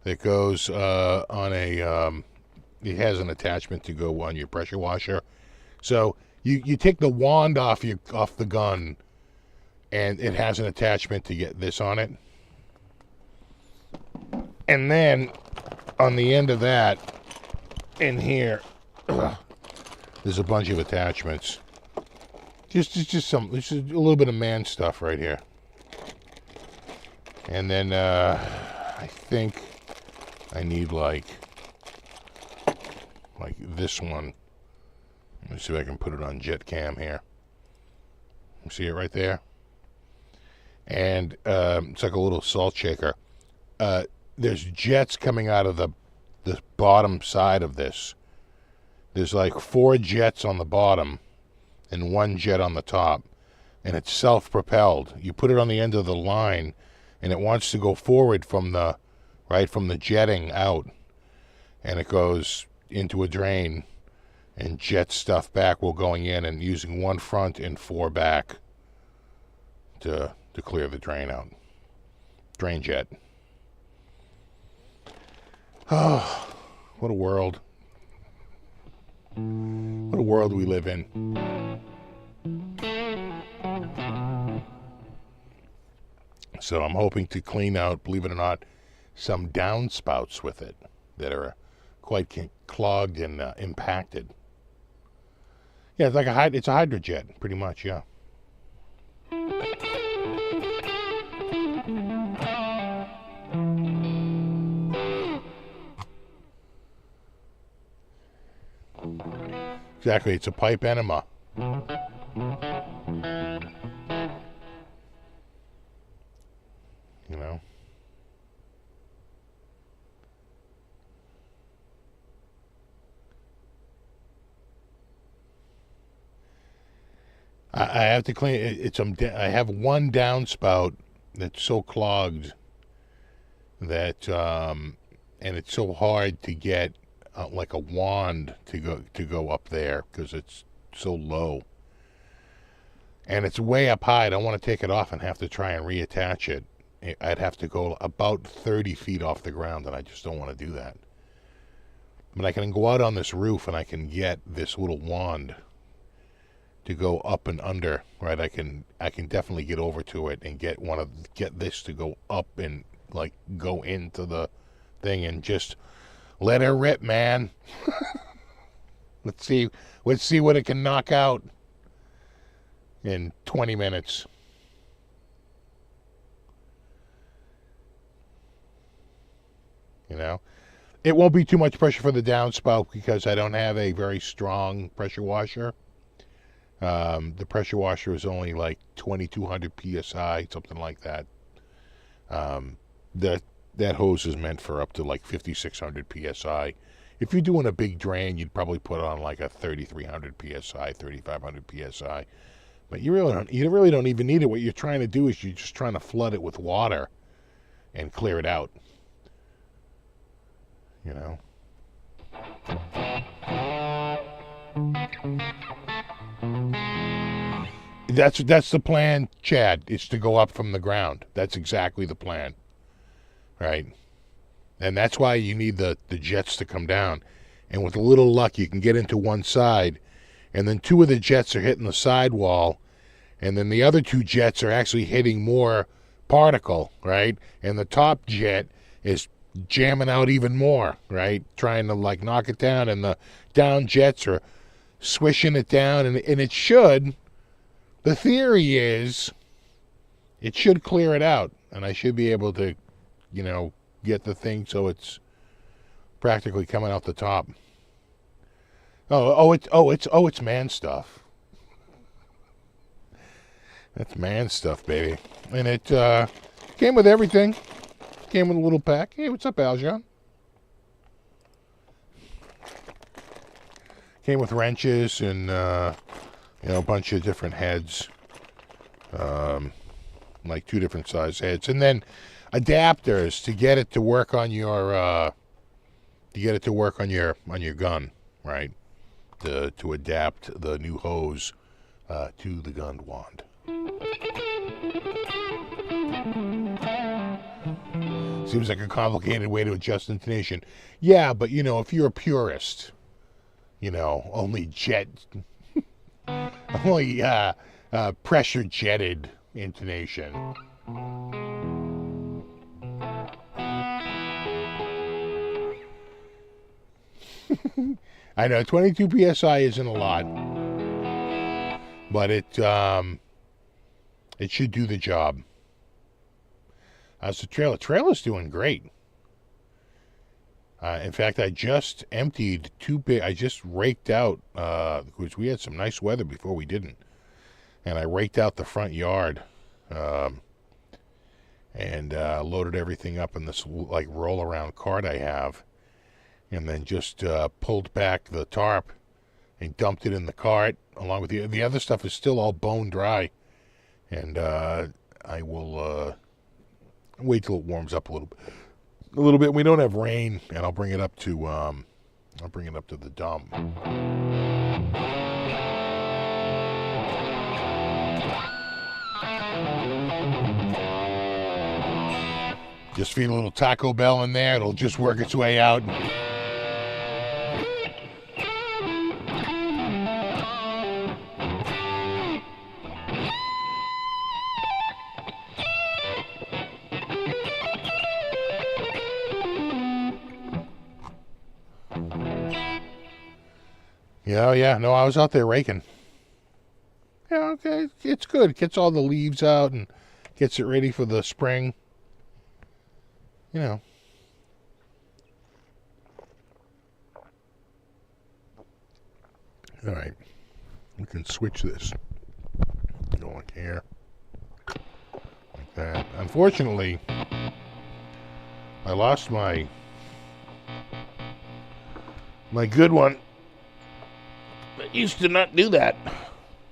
that goes on a... it has an attachment to go on your pressure washer. So you take the wand off the gun, and it has an attachment to get this on it. And then on the end of that, in here, there's a bunch of attachments. Just a little bit of man stuff right here. And then I think I need like this one. Let me see if I can put it on jet cam here. See it right there? And it's like a little salt shaker. There's jets coming out of the bottom side of this. There's like 4 jets on the bottom and 1 jet on the top. And it's self-propelled. You put it on the end of the line, and it wants to go forward from the jetting out. And it goes into a drain and jets stuff back while going in and using 1 front and 4 back to clear the drain out. Drain jet. Oh, what a world. What a world we live in. So I'm hoping to clean out, believe it or not, some downspouts with it that are quite clogged and impacted. Yeah, it's like it's a hydrojet, pretty much, yeah. Exactly, it's a pipe enema. You know? I have to clean it. I have 1 downspout that's so clogged that and it's so hard to get like a wand to go up there because it's so low. And it's way up high. I don't want to take it off and have to try and reattach it. I'd have to go about 30 feet off the ground, and I just don't want to do that. But I can go out on this roof and I can get this little wand to go up and under, right? I can definitely get over to it and get this to go up and like go into the thing and just let her rip, man. Let's see what it can knock out in 20 minutes. You know, it won't be too much pressure for the downspout because I don't have a very strong pressure washer. The pressure washer is only like 2200 psi, something like that. That hose is meant for up to like 5600 psi. If you're doing a big drain, you'd probably put on like a 3300 psi, 3500 psi. But you really don't even need it. What you're trying to do is you're just trying to flood it with water and clear it out. You know. That's the plan, Chad. It's to go up from the ground. That's exactly the plan. Right? And that's why you need the jets to come down. And with a little luck, you can get into one side, and then 2 of the jets are hitting the sidewall, and then the other 2 jets are actually hitting more particle, right? And the top jet is jamming out even more, right? Trying to like knock it down, and the down jets are swishing it down, and it should. The theory is it should clear it out, and I should be able to, you know, get the thing so it's practically coming out the top. It's man stuff. That's man stuff, baby. And it came with everything. Came with a little pack. Hey, what's up, Aljon? Came with wrenches and a bunch of different heads, like 2 different size heads, and then adapters to get it to work on your gun, right? To adapt the new hose to the gun wand. Seems like a complicated way to adjust intonation. Yeah, but if you're a purist, only pressure jetted intonation. I know 22 psi isn't a lot, but it should do the job. How's the trailer? Trailer's doing great. In fact, I just emptied 2 big. I just raked out because we had some nice weather before we didn't, and I raked out the front yard, and loaded everything up in this like roll around cart I have, and then just pulled back the tarp and dumped it in the cart along with the other stuff is still all bone dry, and I will wait till it warms up a little bit. We don't have rain, and I'll bring it up to the dump. Just feed a little Taco Bell in there. It'll just work its way out. Yeah. No, I was out there raking. Yeah, okay. It's good. It gets all the leaves out and gets it ready for the spring. You know. All right. We can switch this. Going here. Like that. Unfortunately, I lost my good one. It used to not do that.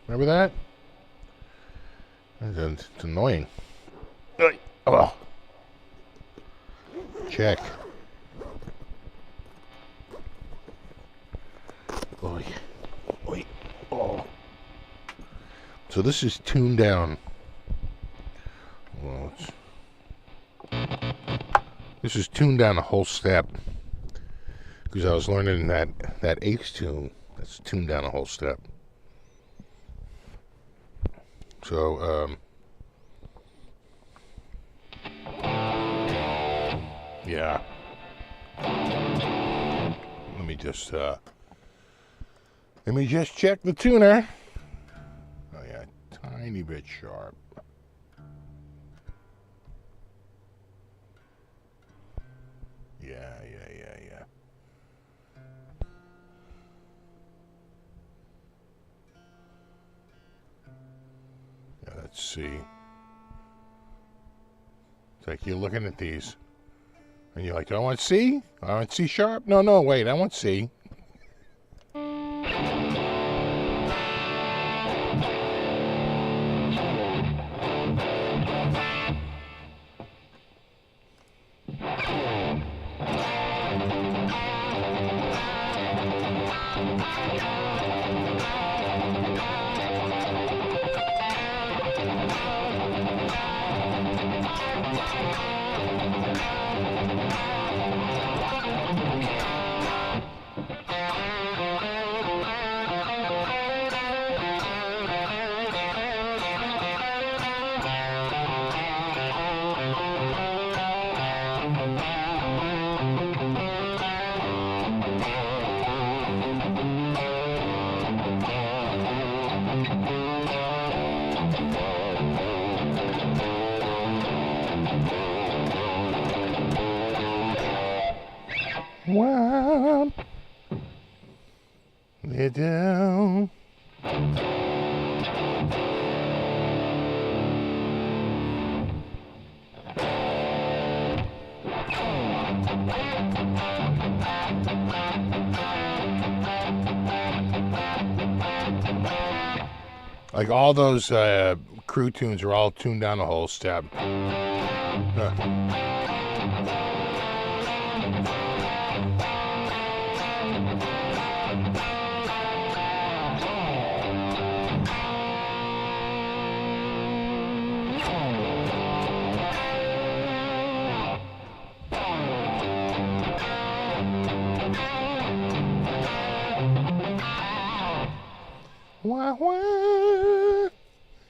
Remember that? It's annoying. Oh. Check. Oy. Oh. So this is tuned down. Well, this is tuned down a whole step. Because I was learning that eighth tune. That's tuned down a whole step. So, yeah. Let me just check the tuner. Oh yeah, tiny bit sharp. Yeah. Let's see. It's like you're looking at these, and you're like, do I want C? I want C sharp? No, wait, I want C. Wow. Lay down. Like all those crew tunes are all tuned down a whole step.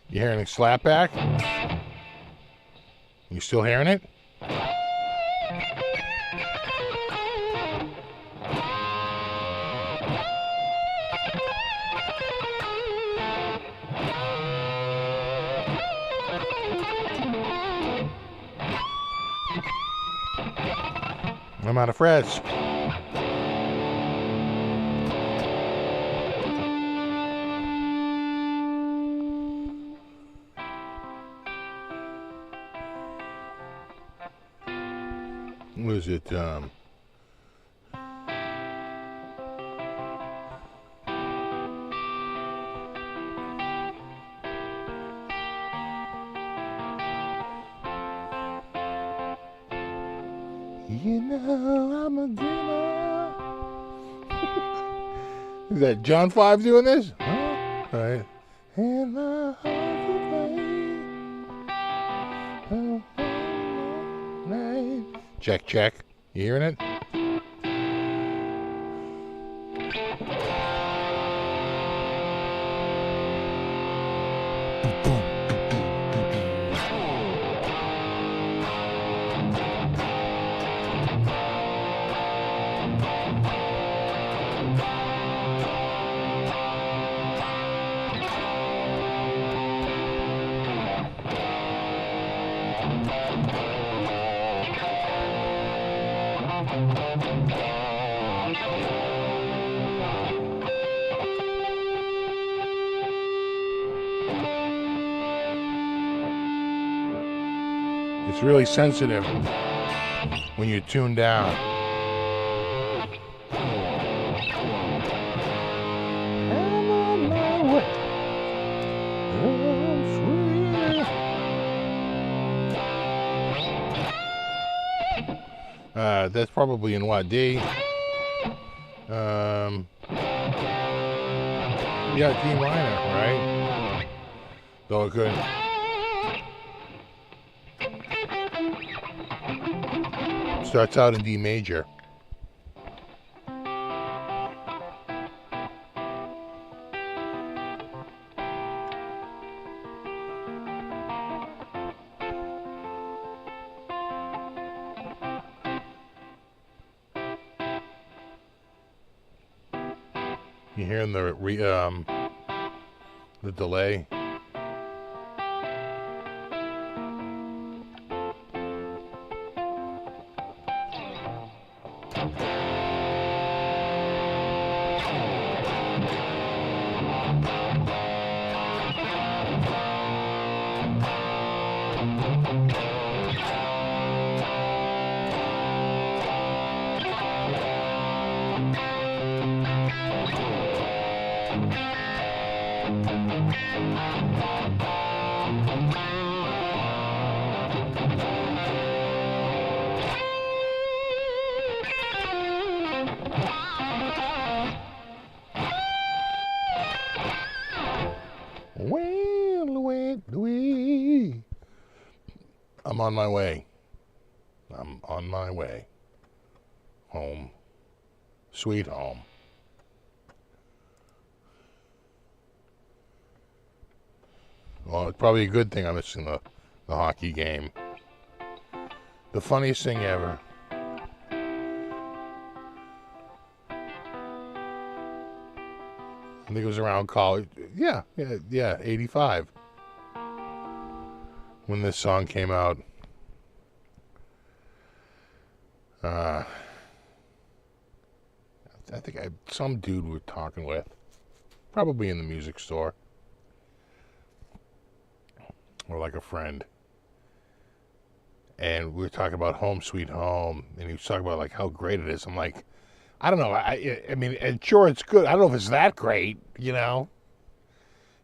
You hearing a slap back? You still hearing it? I'm out of frets. what is it? You know I'm a dreamer. Is that John 5 doing this? Huh? All right. And my heart will play. Check, check. You hearing it? It's really sensitive when you tune down. I'm on my way. Oh, that's probably in what, D? Yeah, D minor, right? Though it could. Starts out in D major. You hearing the delay? I'm on my way. I'm on my way. Home. Sweet home. Well, it's probably a good thing I'm missing the hockey game. The funniest thing ever. I think it was around college. Yeah, 85. When this song came out. I think some dude we were talking with. Probably in the music store. Or like a friend. And we were talking about Home Sweet Home. And he was talking about like how great it is. I'm like, I don't know. I mean, sure, it's good. I don't know if it's that great, you know.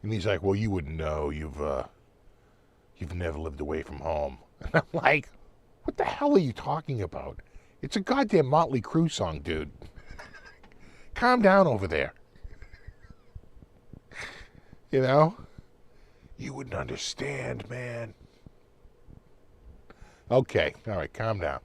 And he's like, well, you wouldn't know. You've never lived away from home. And I'm like, what the hell are you talking about? It's a goddamn Motley Crue song, dude. Calm down over there. You know? You wouldn't understand, man. Okay, all right, calm down.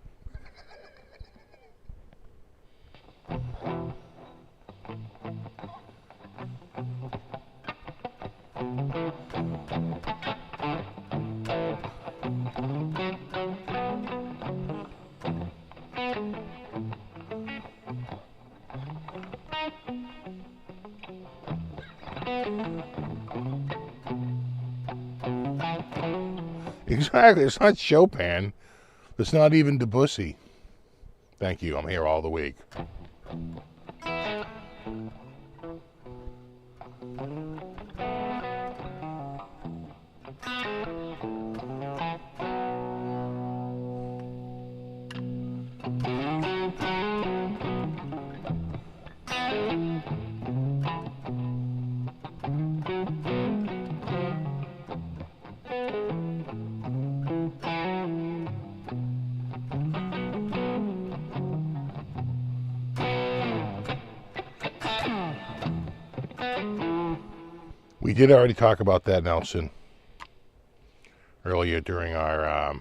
Exactly. It's not Chopin. It's not even Debussy. Thank you. I'm here all the week. We did already talk about that, Nelson, earlier during our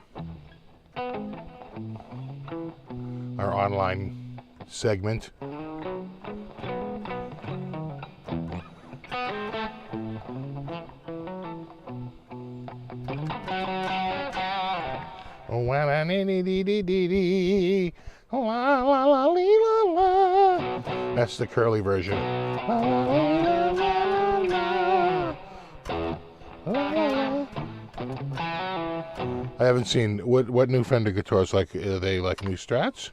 online segment. That's the curly version. I haven't seen what new Fender guitars like. Are they like new Strats?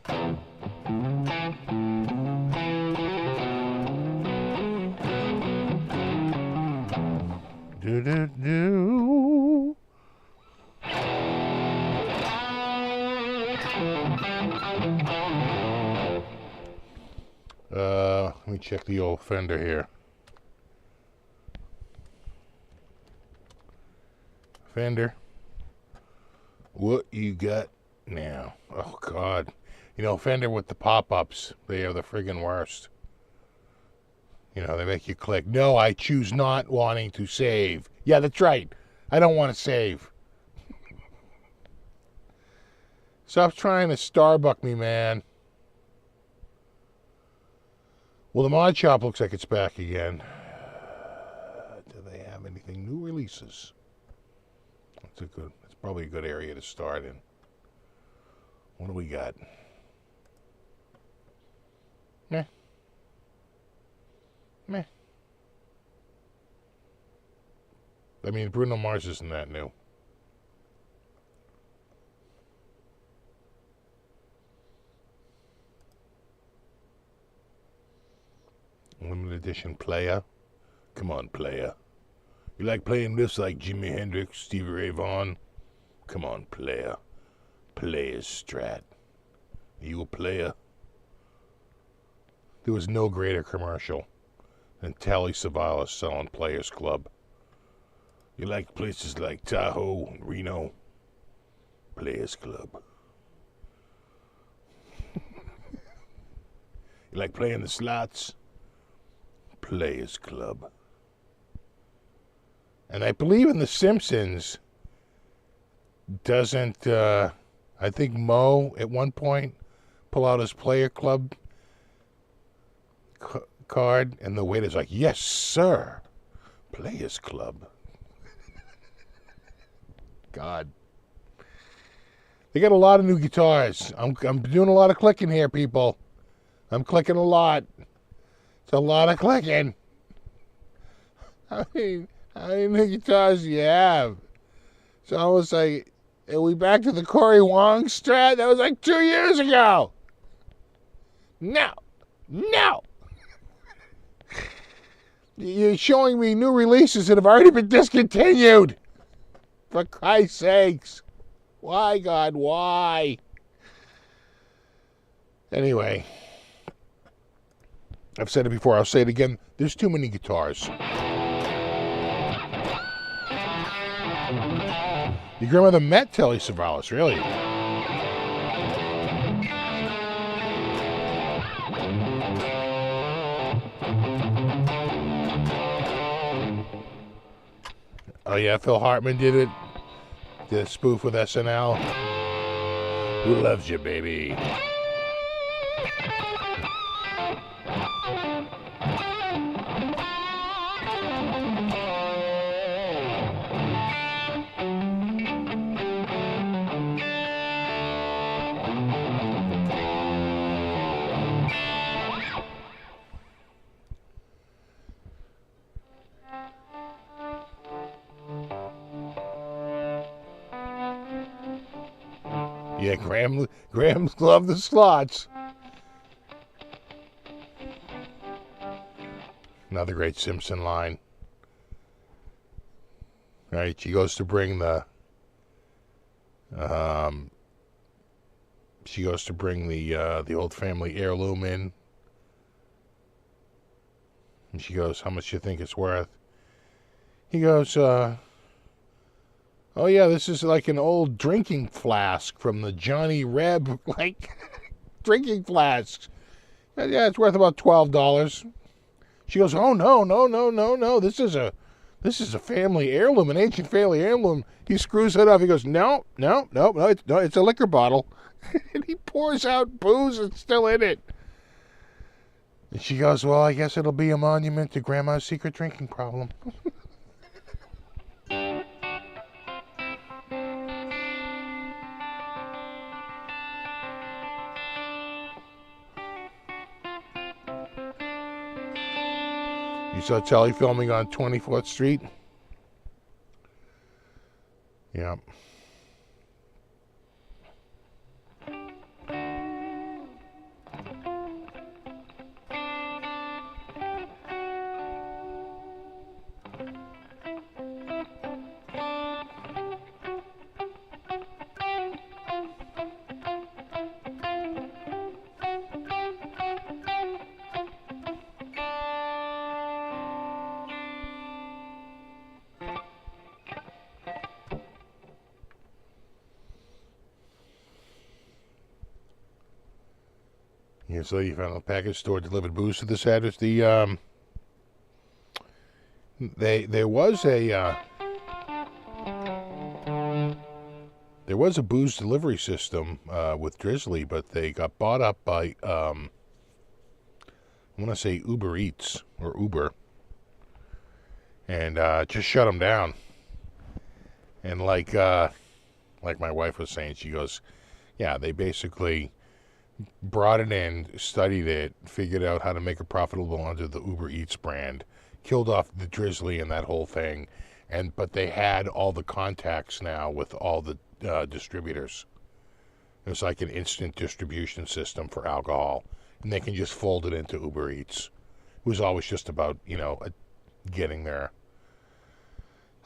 Do do do. Let me check the old Fender here. Fender, what you got now? Oh God, you know, Fender with the pop-ups, they are the friggin' worst. You know, they make you click. No, I choose not wanting to save. Yeah, that's right. I don't want to save. Stop trying to Starbuck me, man. Well, the mod shop looks like it's back again. Do they have anything new releases? That's probably a good area to start in. What do we got? Meh. I mean, Bruno Mars isn't that new. Limited edition player. Come on, player. You like playing riffs like Jimi Hendrix, Stevie Ray Vaughan? Come on, player. Player's Strat. Are you a player? There was no greater commercial than Telly Savalas selling Players Club. You like places like Tahoe and Reno? Players Club. You like playing the slots? Players Club. And I believe in The Simpsons, doesn't, I think Moe at one point pull out his Player Club card, and the waiter's like, yes, sir. Players Club. God. They got a lot of new guitars. I'm doing a lot of clicking here, people. I'm clicking a lot. It's a lot of clicking. I mean, how many new guitars do you have? It's almost like, are we back to the Corey Wong Strat? That was like 2 years ago. No. You're showing me new releases that have already been discontinued. For Christ's sakes. Why, God, why? Anyway. I've said it before, I'll say it again. There's too many guitars. Your grandmother met Telly Savalas, really? Oh yeah, Phil Hartman did it. The spoof with SNL. Who loves you, baby? Yeah, Graham's love the slots. Another great Simpson line. Right, she goes to bring the the old family heirloom in. And she goes, how much do you think it's worth? He goes, oh yeah, this is like an old drinking flask from the Johnny Reb, like, drinking flasks. Yeah, it's worth about $12. She goes, oh no, this is a This is a family heirloom, an ancient family heirloom. He screws it up. He goes, no, it's a liquor bottle. And he pours out booze that's still in it. And she goes, well, I guess it'll be a monument to Grandma's secret drinking problem. You saw Charlie filming on 24th Street? Yeah. Yeah, so you found a package store delivered booze to this address. There was a booze delivery system with Drizzly, but they got bought up by I want to say Uber Eats or Uber, and just shut them down. And like my wife was saying, she goes, yeah, they basically brought it in, studied it, figured out how to make it profitable under the Uber Eats brand, killed off the Drizzly and that whole thing, but they had all the contacts now with all the distributors. It's like an instant distribution system for alcohol, and they can just fold it into Uber Eats. It was always just about, getting there.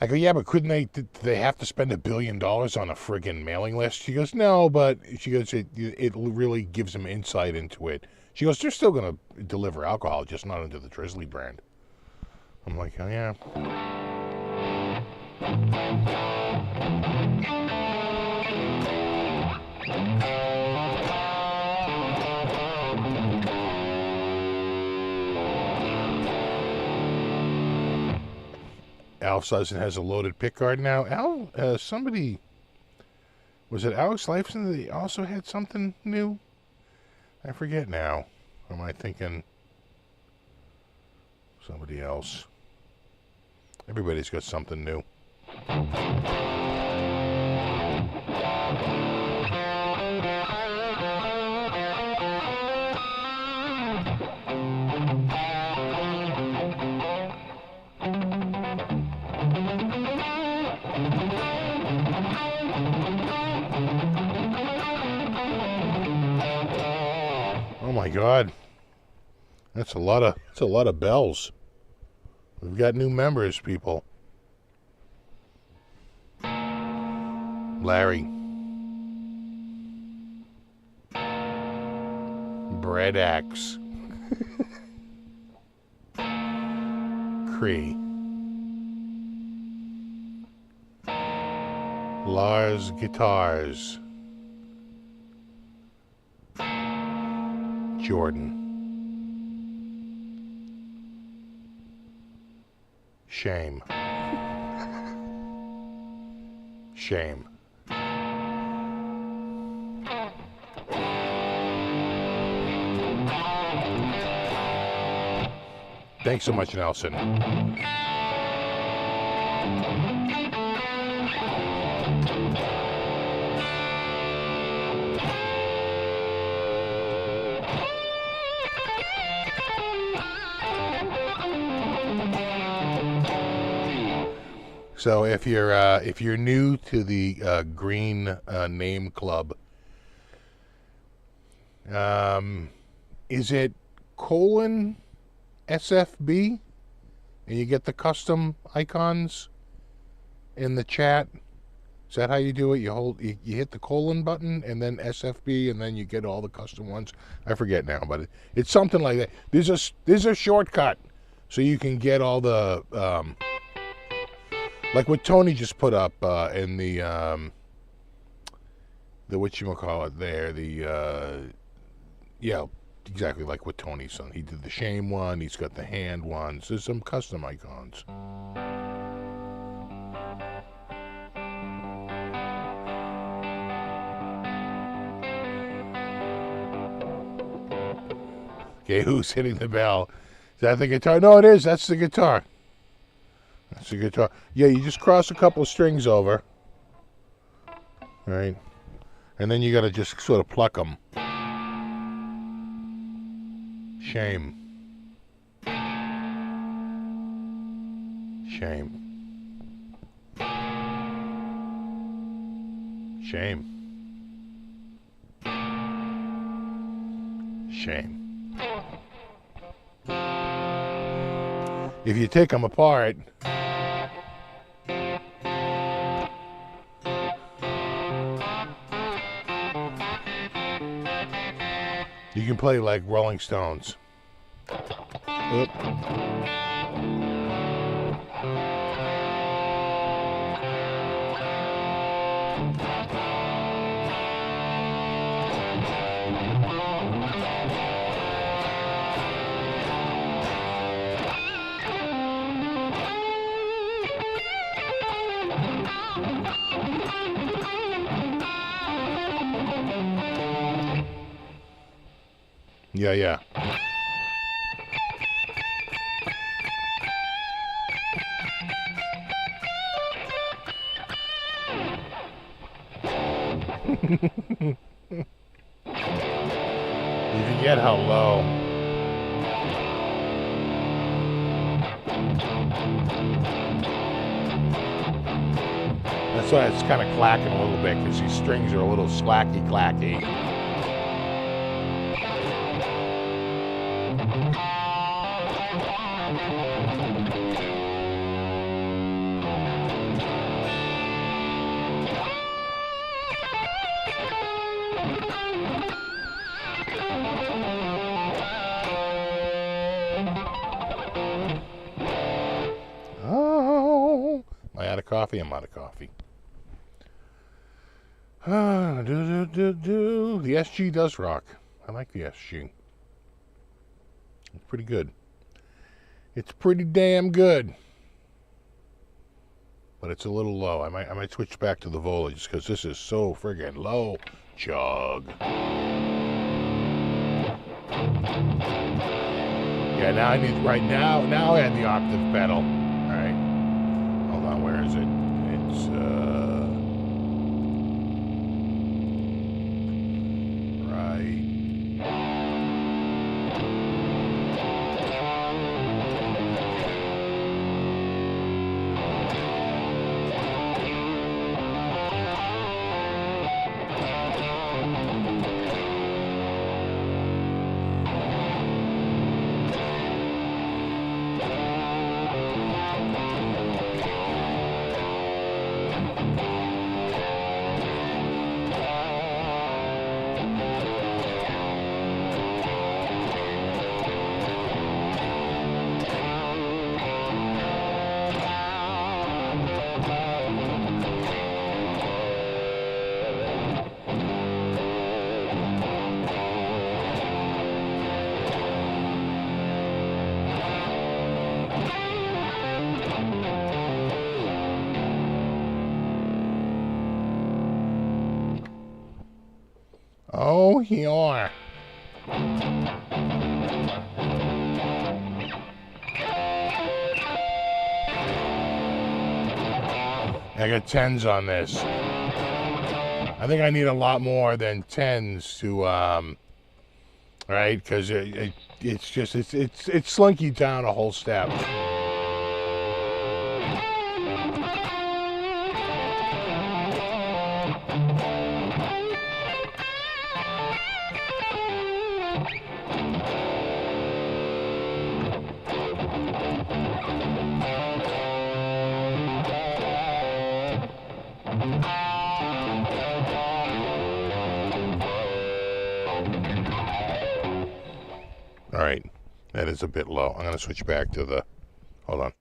I go, yeah, but couldn't did they have to spend $1 billion on a friggin' mailing list? She goes, no, but she goes, it really gives them insight into it. She goes, they're still going to deliver alcohol, just not under the Drizzly brand. I'm like, oh, yeah. Al Susan has a loaded pick guard now. Al, somebody, was it Alex Lifeson that also had something new? I forget now. Or am I thinking somebody else? Everybody's got something new. Oh my God, that's a lot of bells. We've got new members, people. Larry, Bread Axe, Cree, Lars Guitars, Jordan, Shame, Shame, thanks so much, Nelson. So if you're new to the Green Name Club, is it :SFB, and you get the custom icons in the chat? Is that how you do it? You hit the colon button and then SFB, and then you get all the custom ones. I forget now, but it's something like that. There's a shortcut, so you can get all the like what Tony just put up in the whatchamacallit there, yeah, exactly like what Tony's done. He did the shame one, he's got the hand ones. There's some custom icons. Okay, who's hitting the bell? Is that the guitar? No, it is. That's the guitar. That's the guitar. Yeah, you just cross a couple of strings over. Right? And then you got to just sort of pluck them. Shame. Shame. Shame. Shame. If you take them apart, you can play like Rolling Stones. Oop. Yeah, yeah. You forget how low. That's why it's kind of clacking a little bit, because these strings are a little slacky clacky. Oh, am I out of coffee? I'm out of coffee. The SG does rock. I like the SG. It's pretty good. It's pretty damn good. But it's a little low. I might switch back to the Vola just because this is so friggin' low. Chug. Yeah, now I need now I had the octave pedal. Alright. Hold on, where is it? It's oh, here. I got 10s on this. I think I need a lot more than 10s to, right? Because it's just, it's slunky down a whole step. All right, that is a bit low. I'm going to switch back to the, hold on.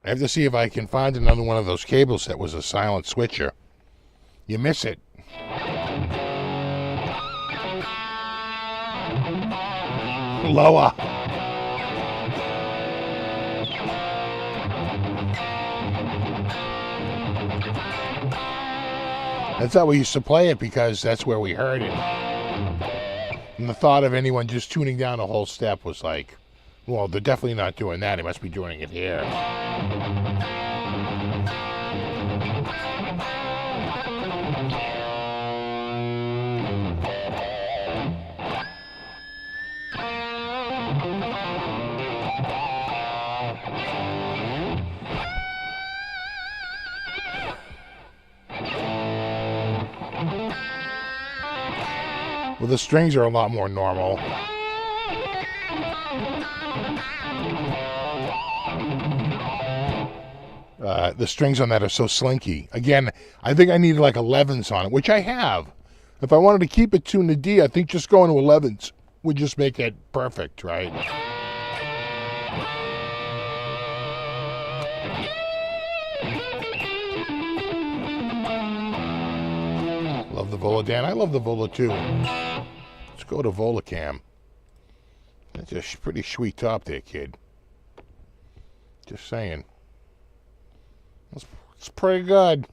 I have to see if I can find another one of those cables that was a silent switcher. You miss it. Lower. That's how we used to play it because that's where we heard it. And the thought of anyone just tuning down a whole step was like, well, they're definitely not doing that. They must be doing it here. Well, the strings are a lot more normal. The strings on that are so slinky. Again, I think I needed like 11s on it, which I have. If I wanted to keep it tuned to D, I think just going to 11s would just make it perfect, right? Love the Vola, Dan. I love the Vola too. Let's go to Vola Cam. That's a pretty sweet top there, kid. Just saying. It's pretty good.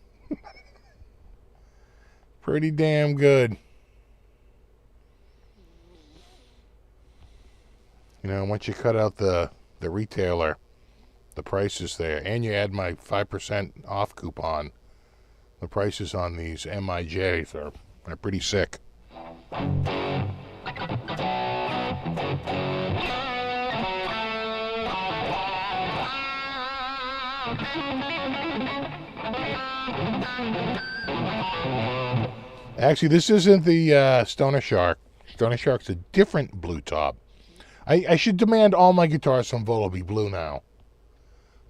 Pretty damn good. You know, once you cut out the retailer, the prices there, and you add my 5% off coupon, the prices on these MIJs are pretty sick. Actually, this isn't the Stoner Shark. Stoner Shark's a different blue top. I should demand all my guitars from Vola be blue now.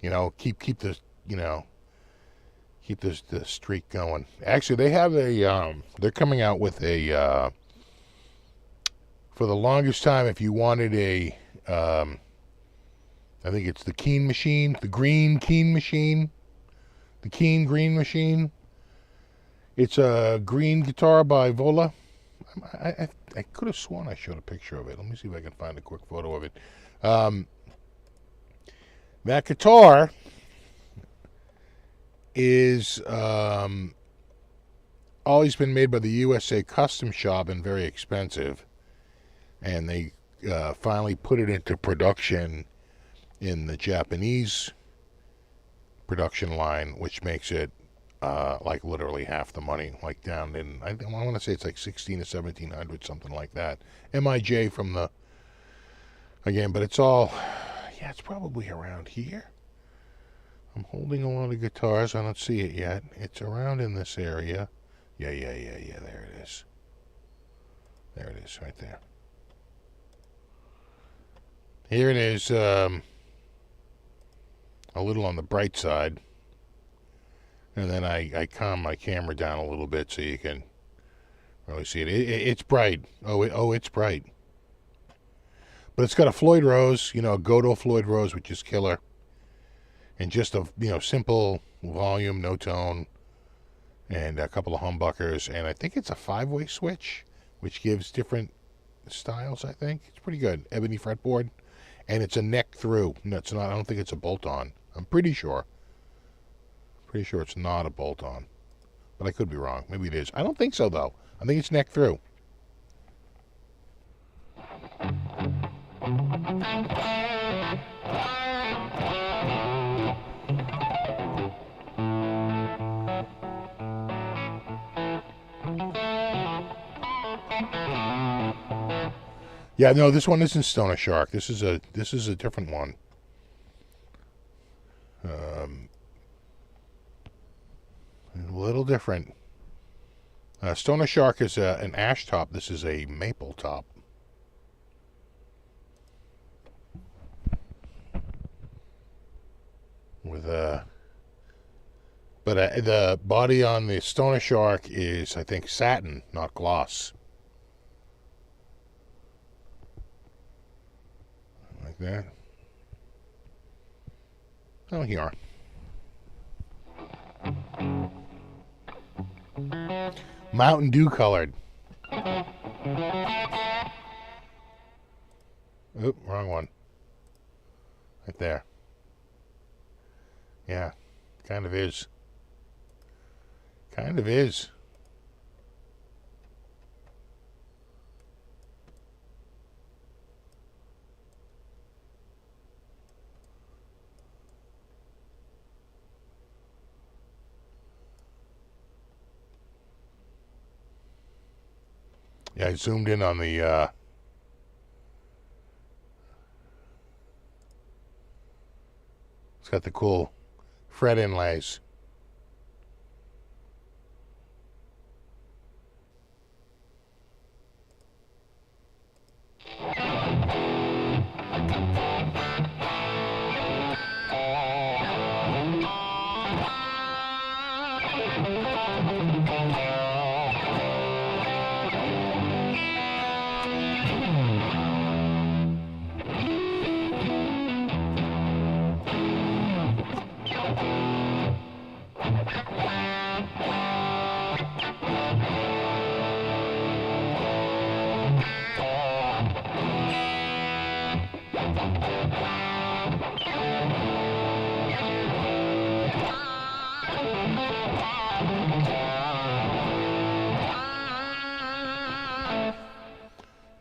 You know, keep this, you know, keep this the streak going. Actually, they have a they're coming out with a for the longest time, if you wanted a I think it's the Keen machine, the green Keen machine, the Keen green machine. It's a green guitar by Vola. I could have sworn I showed a picture of it. Let me see if I can find a quick photo of it. That guitar is always been made by the USA Custom Shop and very expensive. And they finally put it into production in the Japanese production line, which makes it like literally half the money, like down in, I want to say it's like 16 to 1700, something like that. MIJ from the, again, but it's all, yeah, it's probably around here. I'm holding a lot of guitars. I don't see it yet. It's around in this area. Yeah, there it is. There it is, right there. Here it is, a little on the bright side. And then I calm my camera down a little bit so you can really see it. It's bright. It's bright. But it's got a Floyd Rose, you know, a Godot Floyd Rose, which is killer. And just a, you know, simple volume, no tone, and a couple of humbuckers. And I think it's a 5-way switch, which gives different styles, I think. It's pretty good. Ebony fretboard. And it's a neck through. No, it's not. I don't think it's a bolt-on. I'm pretty sure. Pretty sure it's not a bolt-on. But I could be wrong. Maybe it is. I don't think so, though. I think it's neck through. Yeah, no, this one isn't Stoner Shark. This is a different one. A little different. Stoner Shark is an ash top. This is a maple top. With but the body on the Stoner Shark is, I think, satin, not gloss. Like that. Oh, here. Mountain Dew colored. Oop, wrong one. Right there. Yeah, kind of is. Kind of is. Yeah, I zoomed in on the it's got the cool fret inlays.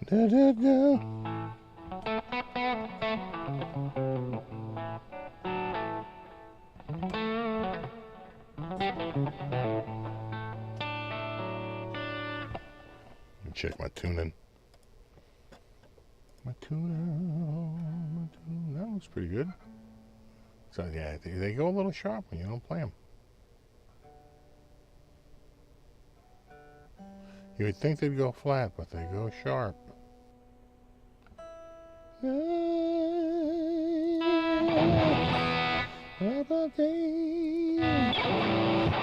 Da, da, da. Check my tuning. My tuner. That looks pretty good. So yeah, they go a little sharp when you don't play them. You would think they'd go flat, but they go sharp.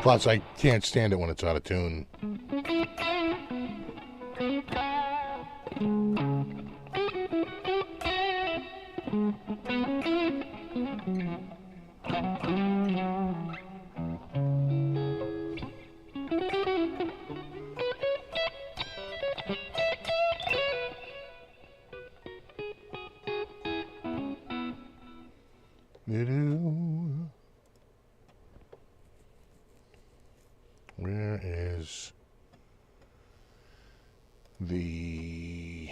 Plus, I can't stand it when it's out of tune. Where is the...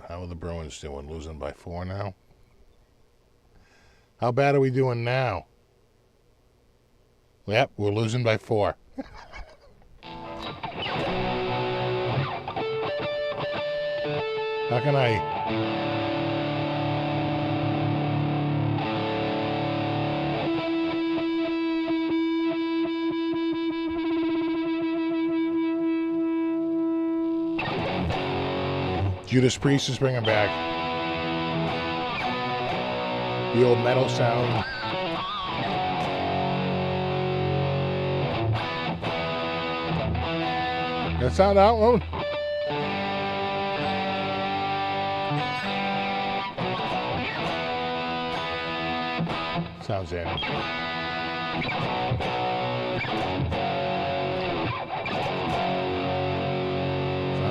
How are the Bruins doing? Losing by 4 now? How bad are we doing now? Yep, we're losing by 4. How can I... Judas Priest is bringing back the old metal sound. That sound out, one? Sounds in.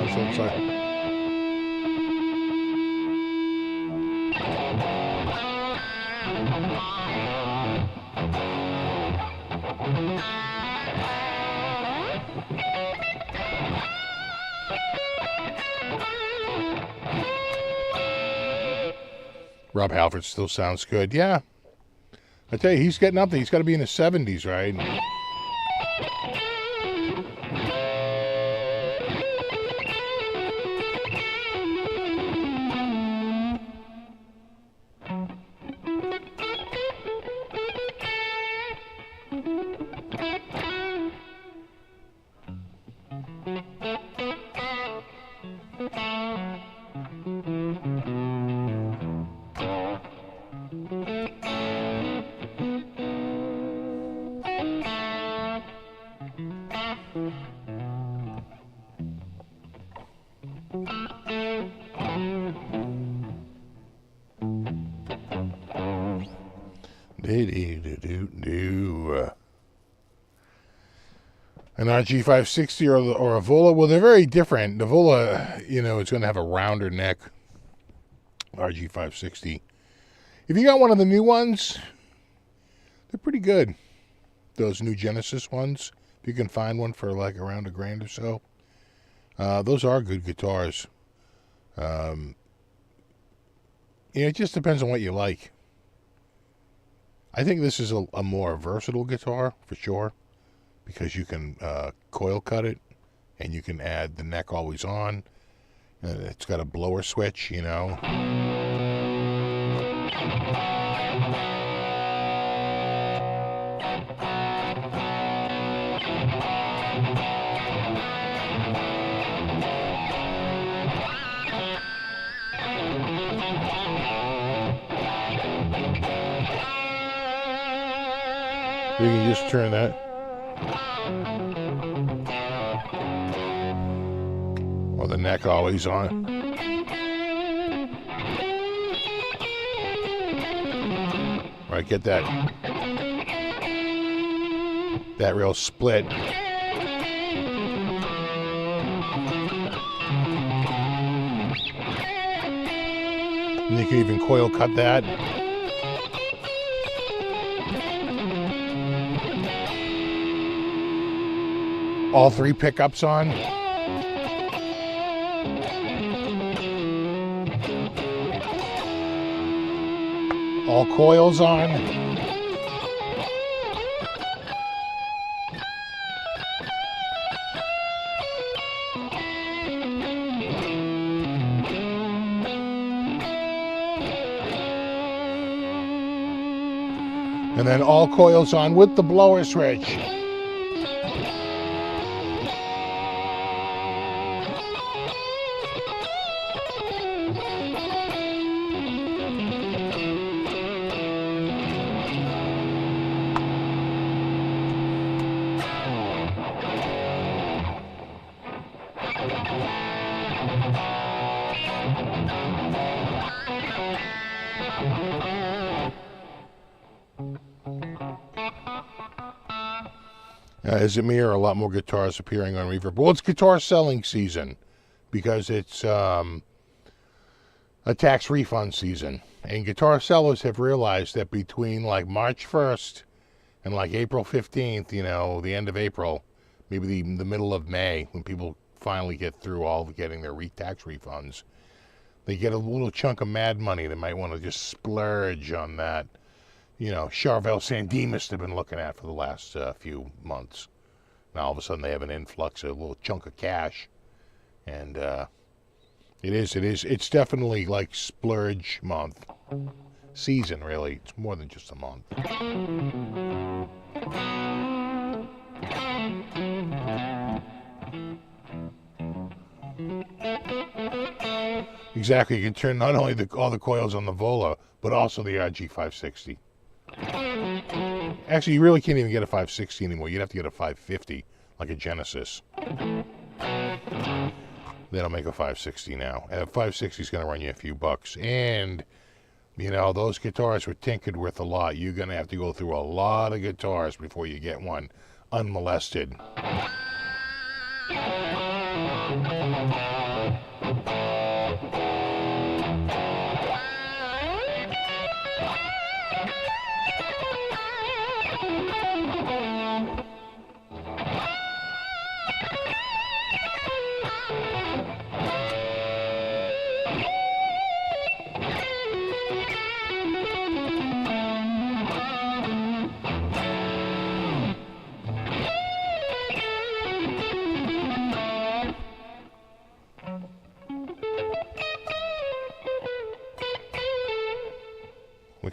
Sounds like. Rob Halford still sounds good. Yeah. I tell you, he's getting up there. He's got to be in his 70s, right? an RG560 or a Vola. Well, they're very different. The Vola, you know, is going to have a rounder neck. RG560. If you got one of the new ones, they're pretty good. Those new Genesis ones. If you can find one for like around $1,000 or so. Those are good guitars. Yeah, it just depends on what you like. I think this is a more versatile guitar, for sure. Because you can coil cut it, and you can add the neck always on. And it's got a blower switch, you know. You can just turn that. Or the neck always on. Right, get that real split. And you can even coil cut that. All 3 pickups on. All coils on. And then all coils on with the blower switch. As a mirror, a lot more guitars appearing on Reverb. Well, it's guitar selling season because it's a tax refund season. And guitar sellers have realized that between like March 1st and like April 15th, you know, the end of April, maybe the middle of May, when people finally get through all of getting their tax refunds, they get a little chunk of mad money. They might want to just splurge on that, you know, Charvel San Dimas they've been looking at for the last few months. Now all of a sudden they have an influx, a little chunk of cash, and it's definitely like splurge month, season really. It's more than just a month. Exactly, you can turn not only all the coils on the Vola, but also the RG560. Actually, you really can't even get a 560 anymore. You'd have to get a 550, like a Genesis. They don't make a 560 now. And a 560 is going to run you a few bucks. And, you know, those guitars were tinkered with a lot. You're going to have to go through a lot of guitars before you get one unmolested.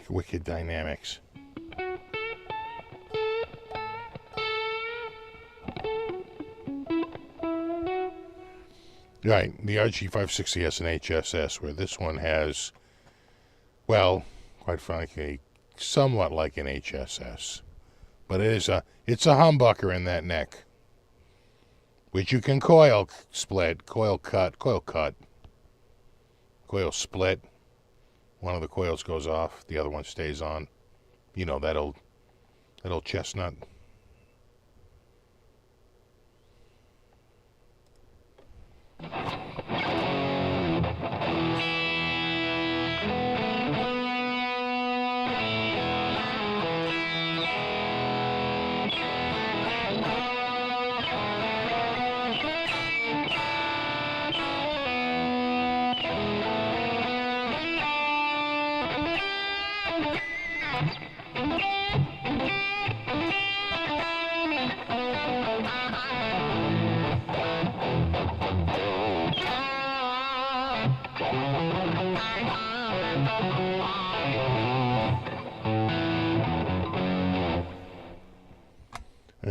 Wicked dynamics. Right, the RG560 has an HSS, where this one has, well, quite frankly, somewhat like an HSS. But it's a humbucker in that neck, which you can coil split, coil split. One of the coils goes off, the other one stays on. You know, that old chestnut.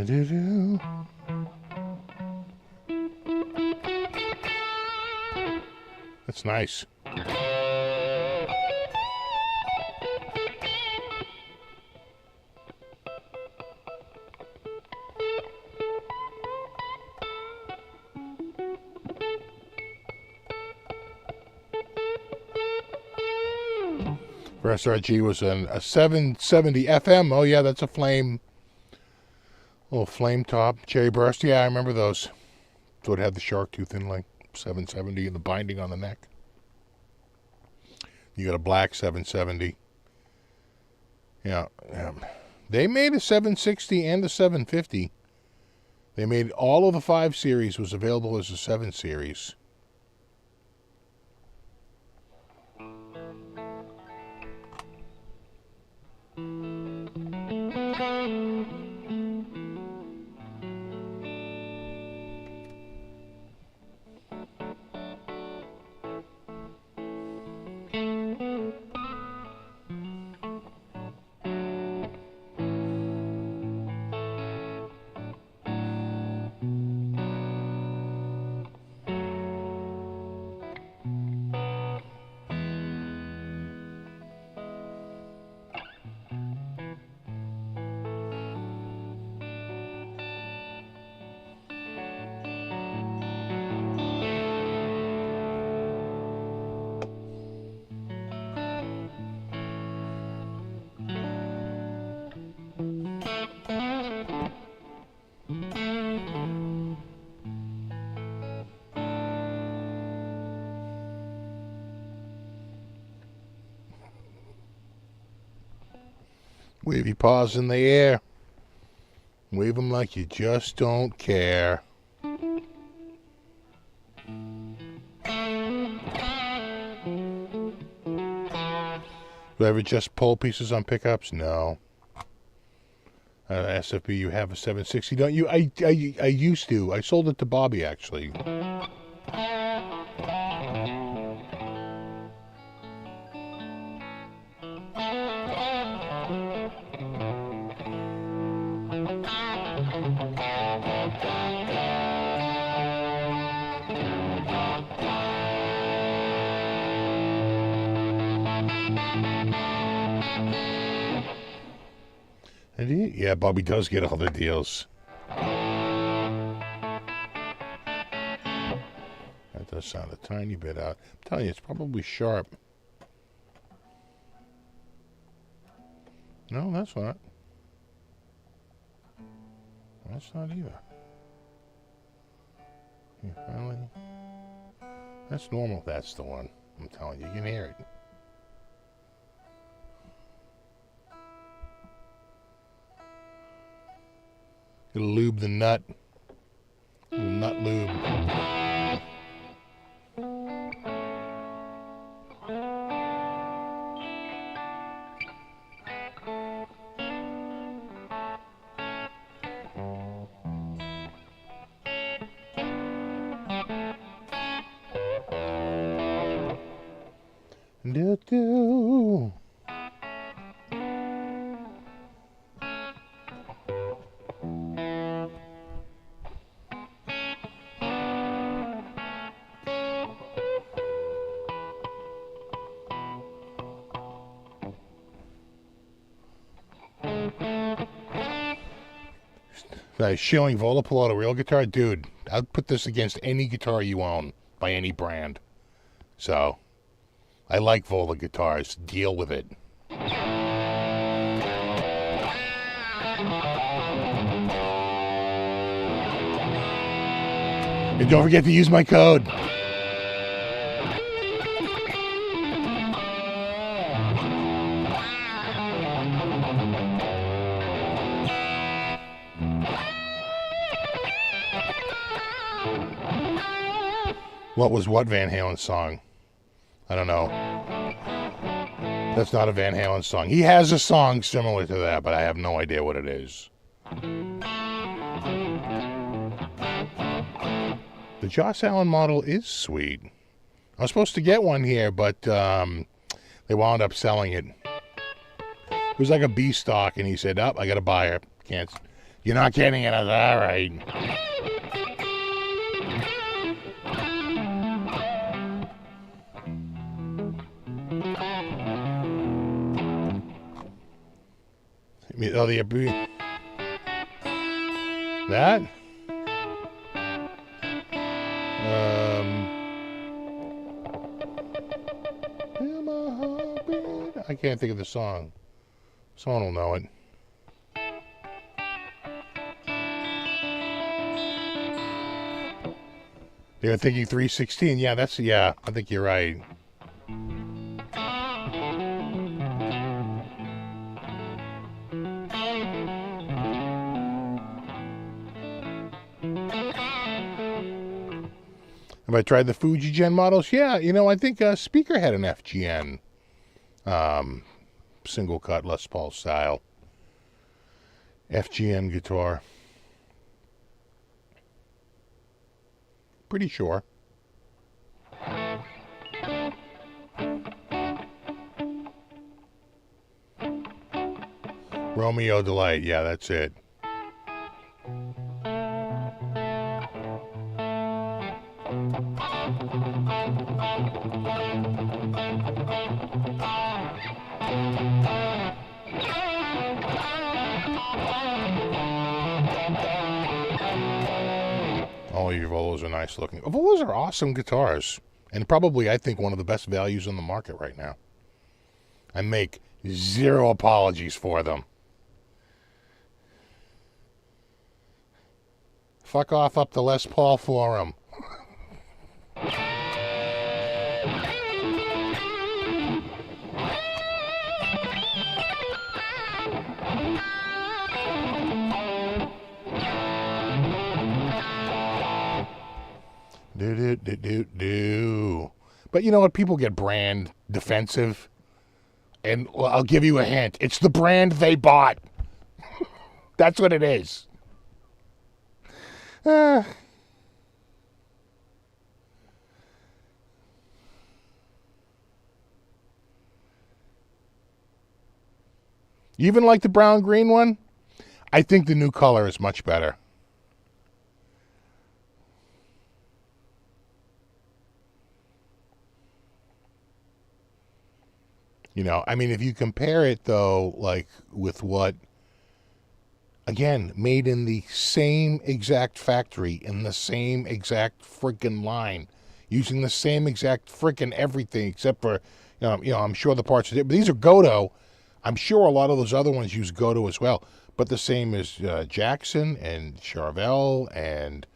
Do-do-do. That's nice. For SRG was a 770 FM. Oh yeah, that's a flame. Little flame top. Cherry burst. Yeah, I remember those. So it had the shark tooth inlay. 770 and the binding on the neck. You got a black 770. Yeah. They made a 760 and a 750. They made all of the 5 series was available as a 7 series. Wave your paws in the air. Wave them like you just don't care. Do you ever just pull pieces on pickups? No. SFB, you have a 760, don't you? I used to. I sold it to Bobby, actually. Yeah, Bobby does get all the deals. That does sound a tiny bit out. I'm telling you, it's probably sharp. No, that's not. That's not either. Finally. That's normal. That's the one. I'm telling you, you can hear it. It'll lube the nut. Little nut lube. Do-do. Shilling Vola, pull out a real guitar. Dude, I'll put this against any guitar you own by any brand. So, I like Vola guitars. Deal with it. And don't forget to use my code. What was what Van Halen song? I don't know. That's not a Van Halen song. He has a song similar to that, but I have no idea what it is. The Joss Allen model is sweet. I was supposed to get one here, but they wound up selling it. It was like a B stock, and he said, "Oh, I got to buy it. Can't You're not kidding it. I was all right. Oh, that? I can't think of the song. Someone will know it. They're thinking 316. Yeah, I think you're right. Have I tried the Fuji Gen models? Yeah, I think Speaker had an FGN single cut Les Paul style FGN guitar. Pretty sure. Romeo Delight, yeah, that's it. All your Volos are nice looking. Volos are awesome guitars. And probably, I think, one of the best values on the market right now. I make zero apologies for them. Fuck off up the Les Paul forum. Do. But you know what? People get brand defensive. And well, I'll give you a hint. It's the brand they bought. That's what it is. You even like the brown green one? I think the new color is much better. I mean, if you compare it, though, like with what, again, made in the same exact factory, in the same exact freaking line, using the same exact freaking everything, except for, I'm sure the parts are different. But these are Goto. I'm sure a lot of those other ones use Goto as well. But the same as Jackson and Charvel and,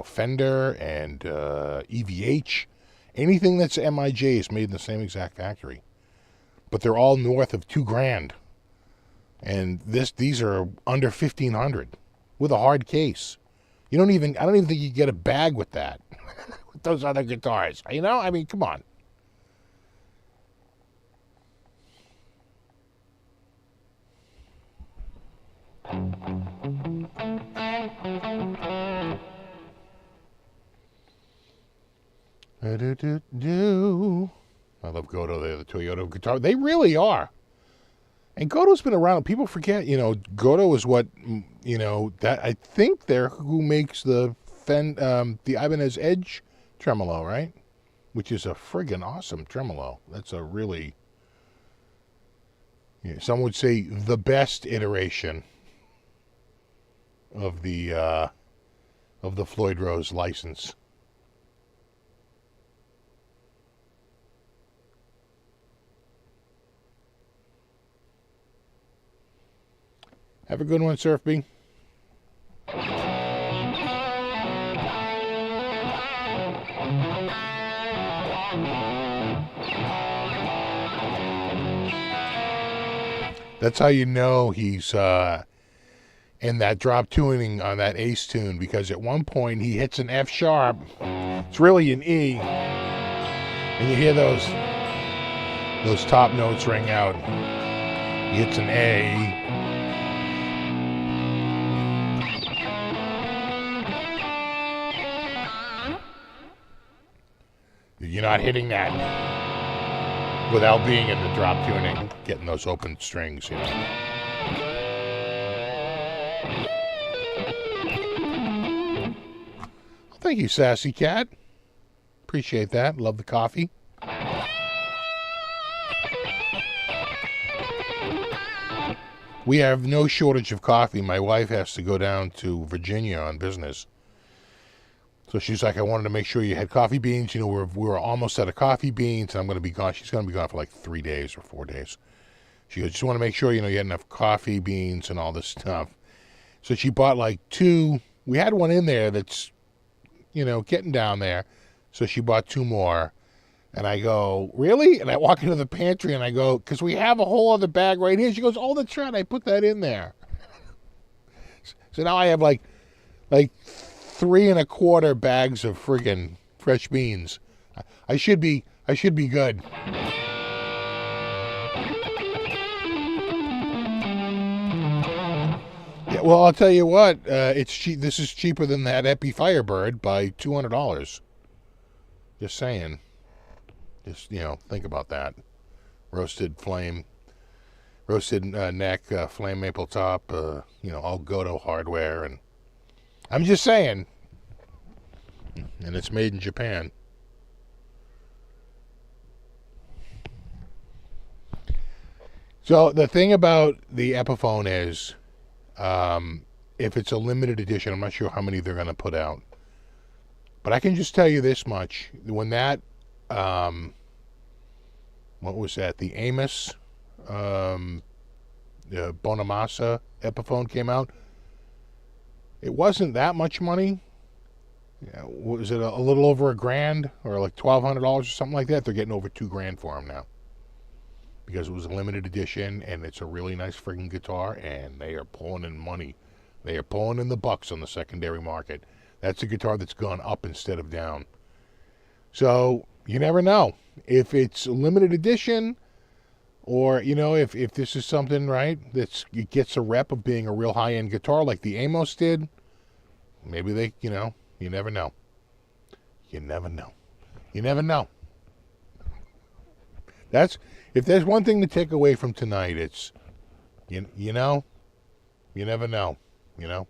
Fender and EVH. Anything that's MIJ is made in the same exact factory. But they're all north of $2,000. And these are under $1,500 with a hard case. I don't even think you get a bag with that. With those other guitars. I mean, come on. I love Goto. They're the Toyota guitar. They really are. And Goto's been around. People forget, Goto is what, that I think they're who makes the Ibanez Edge tremolo, right? Which is a friggin' awesome tremolo. That's a really, some would say the best iteration of the Floyd Rose license. Have a good one, Surf B. That's how you know he's in that drop tuning on that Ace tune, because at one point he hits an F sharp. It's really an E. And you hear those top notes ring out. He hits an A. You're not hitting that without being in the drop tuning, getting those open strings, thank you, Sassy Cat. Appreciate that. Love the coffee. We have no shortage of coffee. My wife has to go down to Virginia on business. So she's like, I wanted to make sure you had coffee beans. You know, we're almost out of coffee beans, and I'm going to be gone. She's going to be gone for like 3 days or 4 days. She goes, just want to make sure, you know, you had enough coffee beans and all this stuff. So she bought like 2. We had one in there that's, you know, getting down there. So she bought 2 more. And I go, really? And I walk into the pantry and I go, because we have a whole other bag right here. She goes, oh, that's right. I put that in there. So now I have like 3 1/4 bags of friggin' fresh beans. I should be good. Yeah, well, I'll tell you what. It's cheap. This is cheaper than that Epi Firebird by $200. Just saying. Just, you know, think about that. Roasted neck, flame maple top. You know, all Goto hardware, and I'm just saying. And it's made in Japan. So the thing about the Epiphone is, if it's a limited edition, I'm not sure how many they're going to put out. But I can just tell you this much. When that, what was that? The Amos, the Bonamassa Epiphone came out. It wasn't that much money. Was it a little over $1,000 or like $1,200 or something like that? They're getting over $2,000 for them now. Because it was a limited edition, and it's a really nice friggin' guitar, and they are pulling in money. They are pulling in the bucks on the secondary market. That's a guitar that's gone up instead of down. So, you never know. If it's a limited edition, or, you know, if this is something, right, it gets a rep of being a real high-end guitar like the Amos did, maybe they, you know, you never know. You never know. You never know. If there's one thing to take away from tonight, it's, you know, you never know, you know.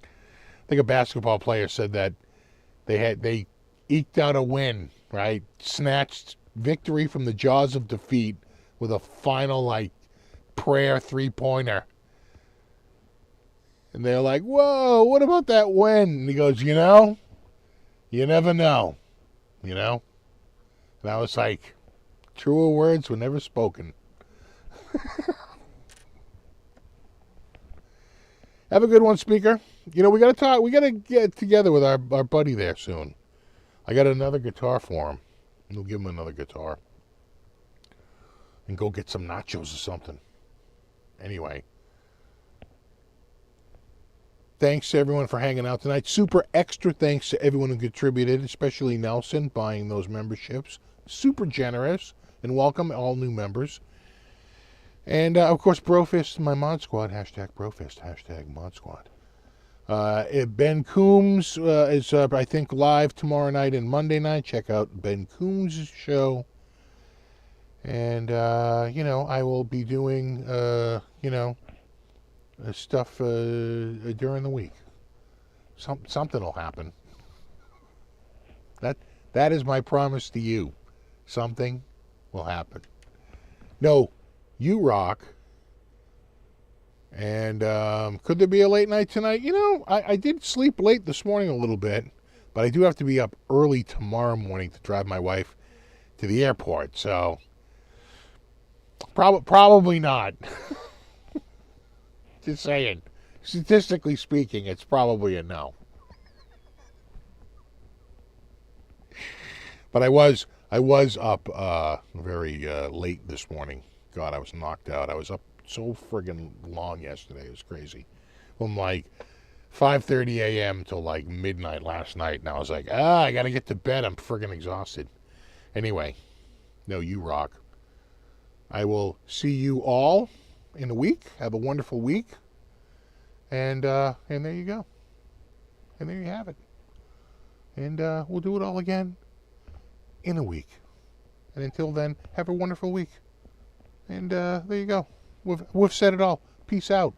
I think a basketball player said that they eked out a win, right? Snatched victory from the jaws of defeat with a final, like, prayer 3-pointer. And they're like, whoa, what about that win? And he goes, you know, you never know, you know. And I was like, truer words were never spoken. Have a good one, speaker. You know, we got to talk. We got to get together with our buddy there soon. I got another guitar for him. We'll give him another guitar. And go get some nachos or something. Anyway. Thanks to everyone for hanging out tonight. Super extra thanks to everyone who contributed, especially Nelson, buying those memberships. Super generous. And welcome all new members. And, of course, Brofist, my mod squad. Hashtag Brofist. Hashtag mod squad. Ben Coombs is, I think, live tomorrow night and Monday night. Check out Ben Coombs' show. And, you know, I will be doing, you know, stuff during the week. Something will happen. That is my promise to you. Something will happen. No, you rock. And could there be a late night tonight? You know, I did sleep late this morning a little bit, but I do have to be up early tomorrow morning to drive my wife to the airport. So probably not. Just saying. Statistically speaking, it's probably a no. But I was up very late this morning. God, I was knocked out. I was up so friggin' long yesterday. It was crazy. From like 5:30 a.m. till like midnight last night. And I was like, I got to get to bed. I'm friggin' exhausted. Anyway, no, you rock. I will see you all in a week. Have a wonderful week. And there you go. And there you have it. And we'll do it all again in a week. And until then, have a wonderful week. And there you go. We've said it all. Peace out.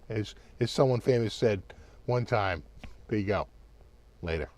As someone famous said one time. There you go. Later.